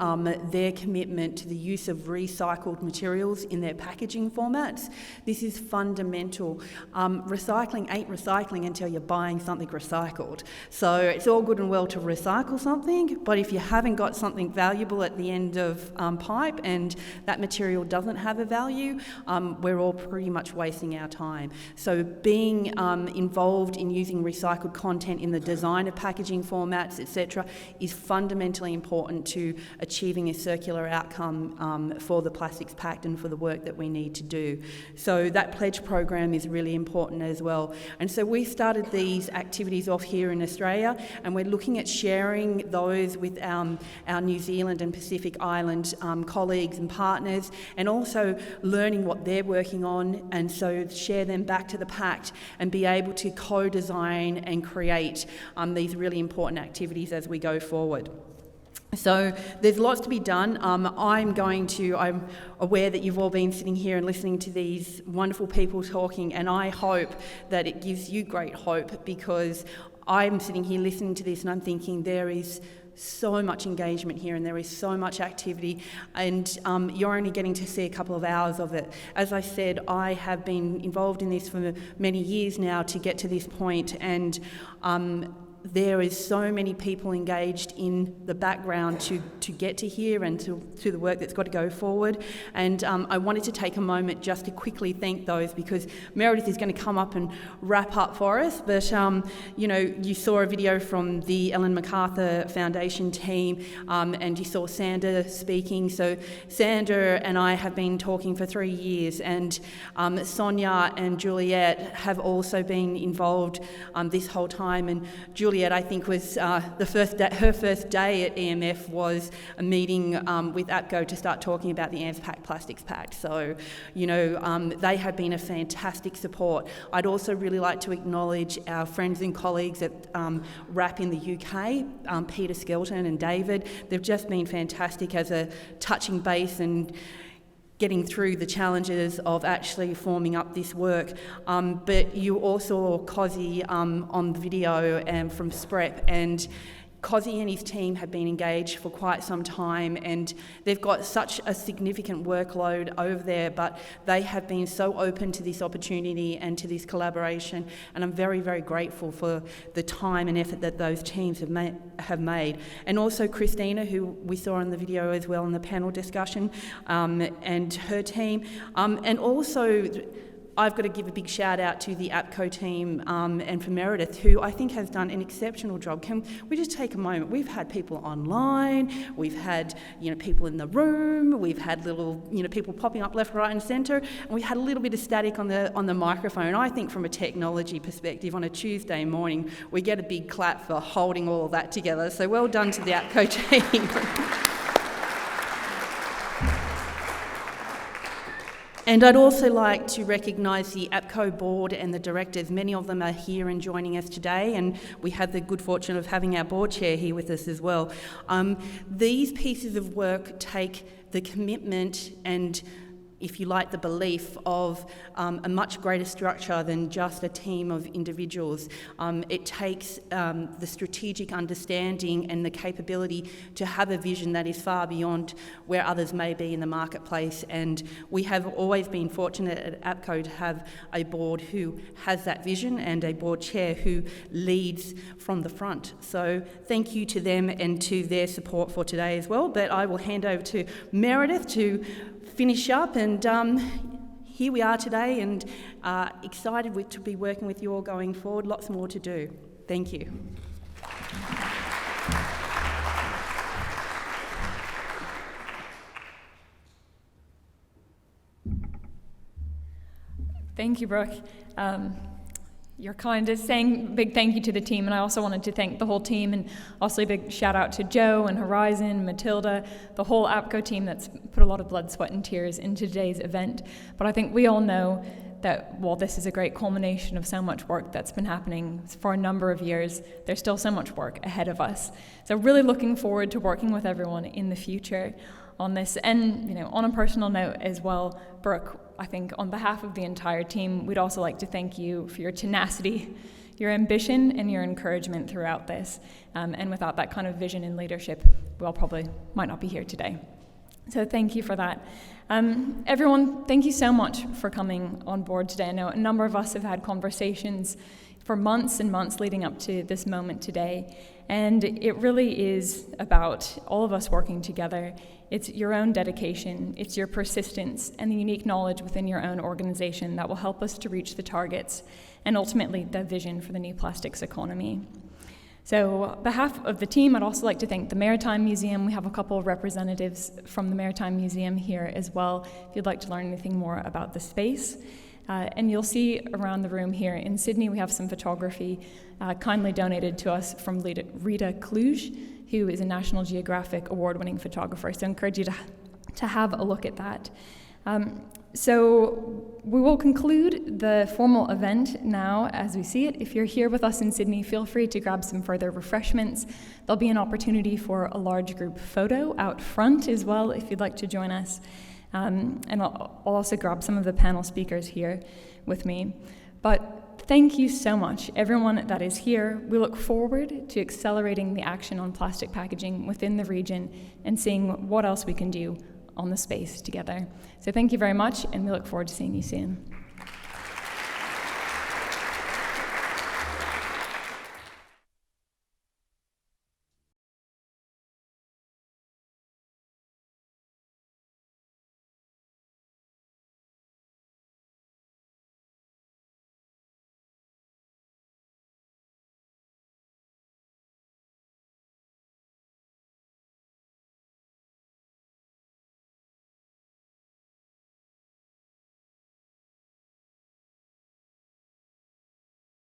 their commitment to the use of recycled materials in their packaging formats. This is fundamental. Recycling ain't recycling until you're buying something recycled. So it's all good and well to recycle something, but if you haven't got something valuable at the end of pipe and that material doesn't have a value, we're all pretty much wasting our time. So being involved in using recycled content in the design of packaging formats, etc., is fundamentally important to achieving a circular outcome for the Plastics Pact and for the work that we need to do. So that pledge program is really important as well. And so we started these activities off here in Australia, and we're looking at sharing those with our New Zealand and Pacific Island colleagues and partners, and also learning what they're working on, and so share them back to the Pact and be able to co-design and create these really important activities as we go forward. So there's lots to be done. I'm aware that you've all been sitting here and listening to these wonderful people talking, and I hope that it gives you great hope, because I'm sitting here listening to this and I'm thinking there is so much engagement here and there is so much activity, and you're only getting to see a couple of hours of it. As I said, I have been involved in this for many years now to get to this point, and there is so many people engaged in the background to get to here and to the work that's got to go forward. And I wanted to take a moment just to quickly thank those, because Meredith is going to come up and wrap up for us. But, you know, you saw a video from the Ellen MacArthur Foundation team, and you saw Sandra speaking. So Sandra and I have been talking for 3 years, and Sonia and Juliet have also been involved this whole time. And Juliet, I think, was her first day at EMF was a meeting with APCO to start talking about the ANZPAC Plastics Pact. So, you know, they have been a fantastic support. I'd also really like to acknowledge our friends and colleagues at RAP in the UK, Peter Skelton and David. They've just been fantastic as a touching base and getting through the challenges of actually forming up this work. But you also saw Cozzy on the video and from SPREP, and Cozzy and his team have been engaged for quite some time, and they've got such a significant workload over there, but they have been so open to this opportunity and to this collaboration, and I'm very, very grateful for the time and effort that those teams have made. And also Christina, who we saw in the video as well in the panel discussion, and her team. And also, I've got to give a big shout out to the APCO team and for Meredith, who I think has done an exceptional job. Can we just take a moment? We've had people online, we've had, you know, people in the room, we've had little, you know, people popping up left, right and centre, and we had a little bit of static on the microphone. I think from a technology perspective, on a Tuesday morning, we get a big clap for holding all of that together. So well done to the APCO team. And I'd also like to recognise the APCO board and the directors. Many of them are here and joining us today, and we had the good fortune of having our board chair here with us as well. These pieces of work take the commitment and, if you like, the belief of a much greater structure than just a team of individuals. It takes the strategic understanding and the capability to have a vision that is far beyond where others may be in the marketplace. And we have always been fortunate at APCO to have a board who has that vision and a board chair who leads from the front. So thank you to them and to their support for today as well. But I will hand over to Meredith to finish up, and here we are today, and excited to be working with you all going forward. Lots more to do. Thank you. Thank you, Brooke. You're kind of saying big thank you to the team, and I also wanted to thank the whole team, and also a big shout out to Joe and Horizon, Matilda, the whole APCO team that's put a lot of blood, sweat and tears into today's event. But I think we all know that while this is a great culmination of so much work that's been happening for a number of years, there's still so much work ahead of us. So really looking forward to working with everyone in the future on this. And, you know, on a personal note as well, Brooke, I think on behalf of the entire team, we'd also like to thank you for your tenacity, your ambition, and your encouragement throughout this. And without that kind of vision and leadership, we all probably might not be here today. So thank you for that. Everyone, thank you so much for coming on board today. I know a number of us have had conversations for months and months leading up to this moment today. And it really is about all of us working together. It's your own dedication, it's your persistence, and the unique knowledge within your own organization that will help us to reach the targets and ultimately the vision for the new plastics economy. So on behalf of the team, I'd also like to thank the Maritime Museum. We have a couple of representatives from the Maritime Museum here as well, if you'd like to learn anything more about the space. And you'll see around the room here in Sydney, we have some photography kindly donated to us from Rita Kluge, who is a National Geographic award-winning photographer. So I encourage you to have a look at that. So we will conclude the formal event now as we see it. If you're here with us in Sydney, feel free to grab some further refreshments. There'll be an opportunity for a large group photo out front as well, if you'd like to join us. And I'll also grab some of the panel speakers here with me. But thank you so much, everyone that is here. We look forward to accelerating the action on plastic packaging within the region and seeing what else we can do on the space together. So thank you very much, and we look forward to seeing you soon.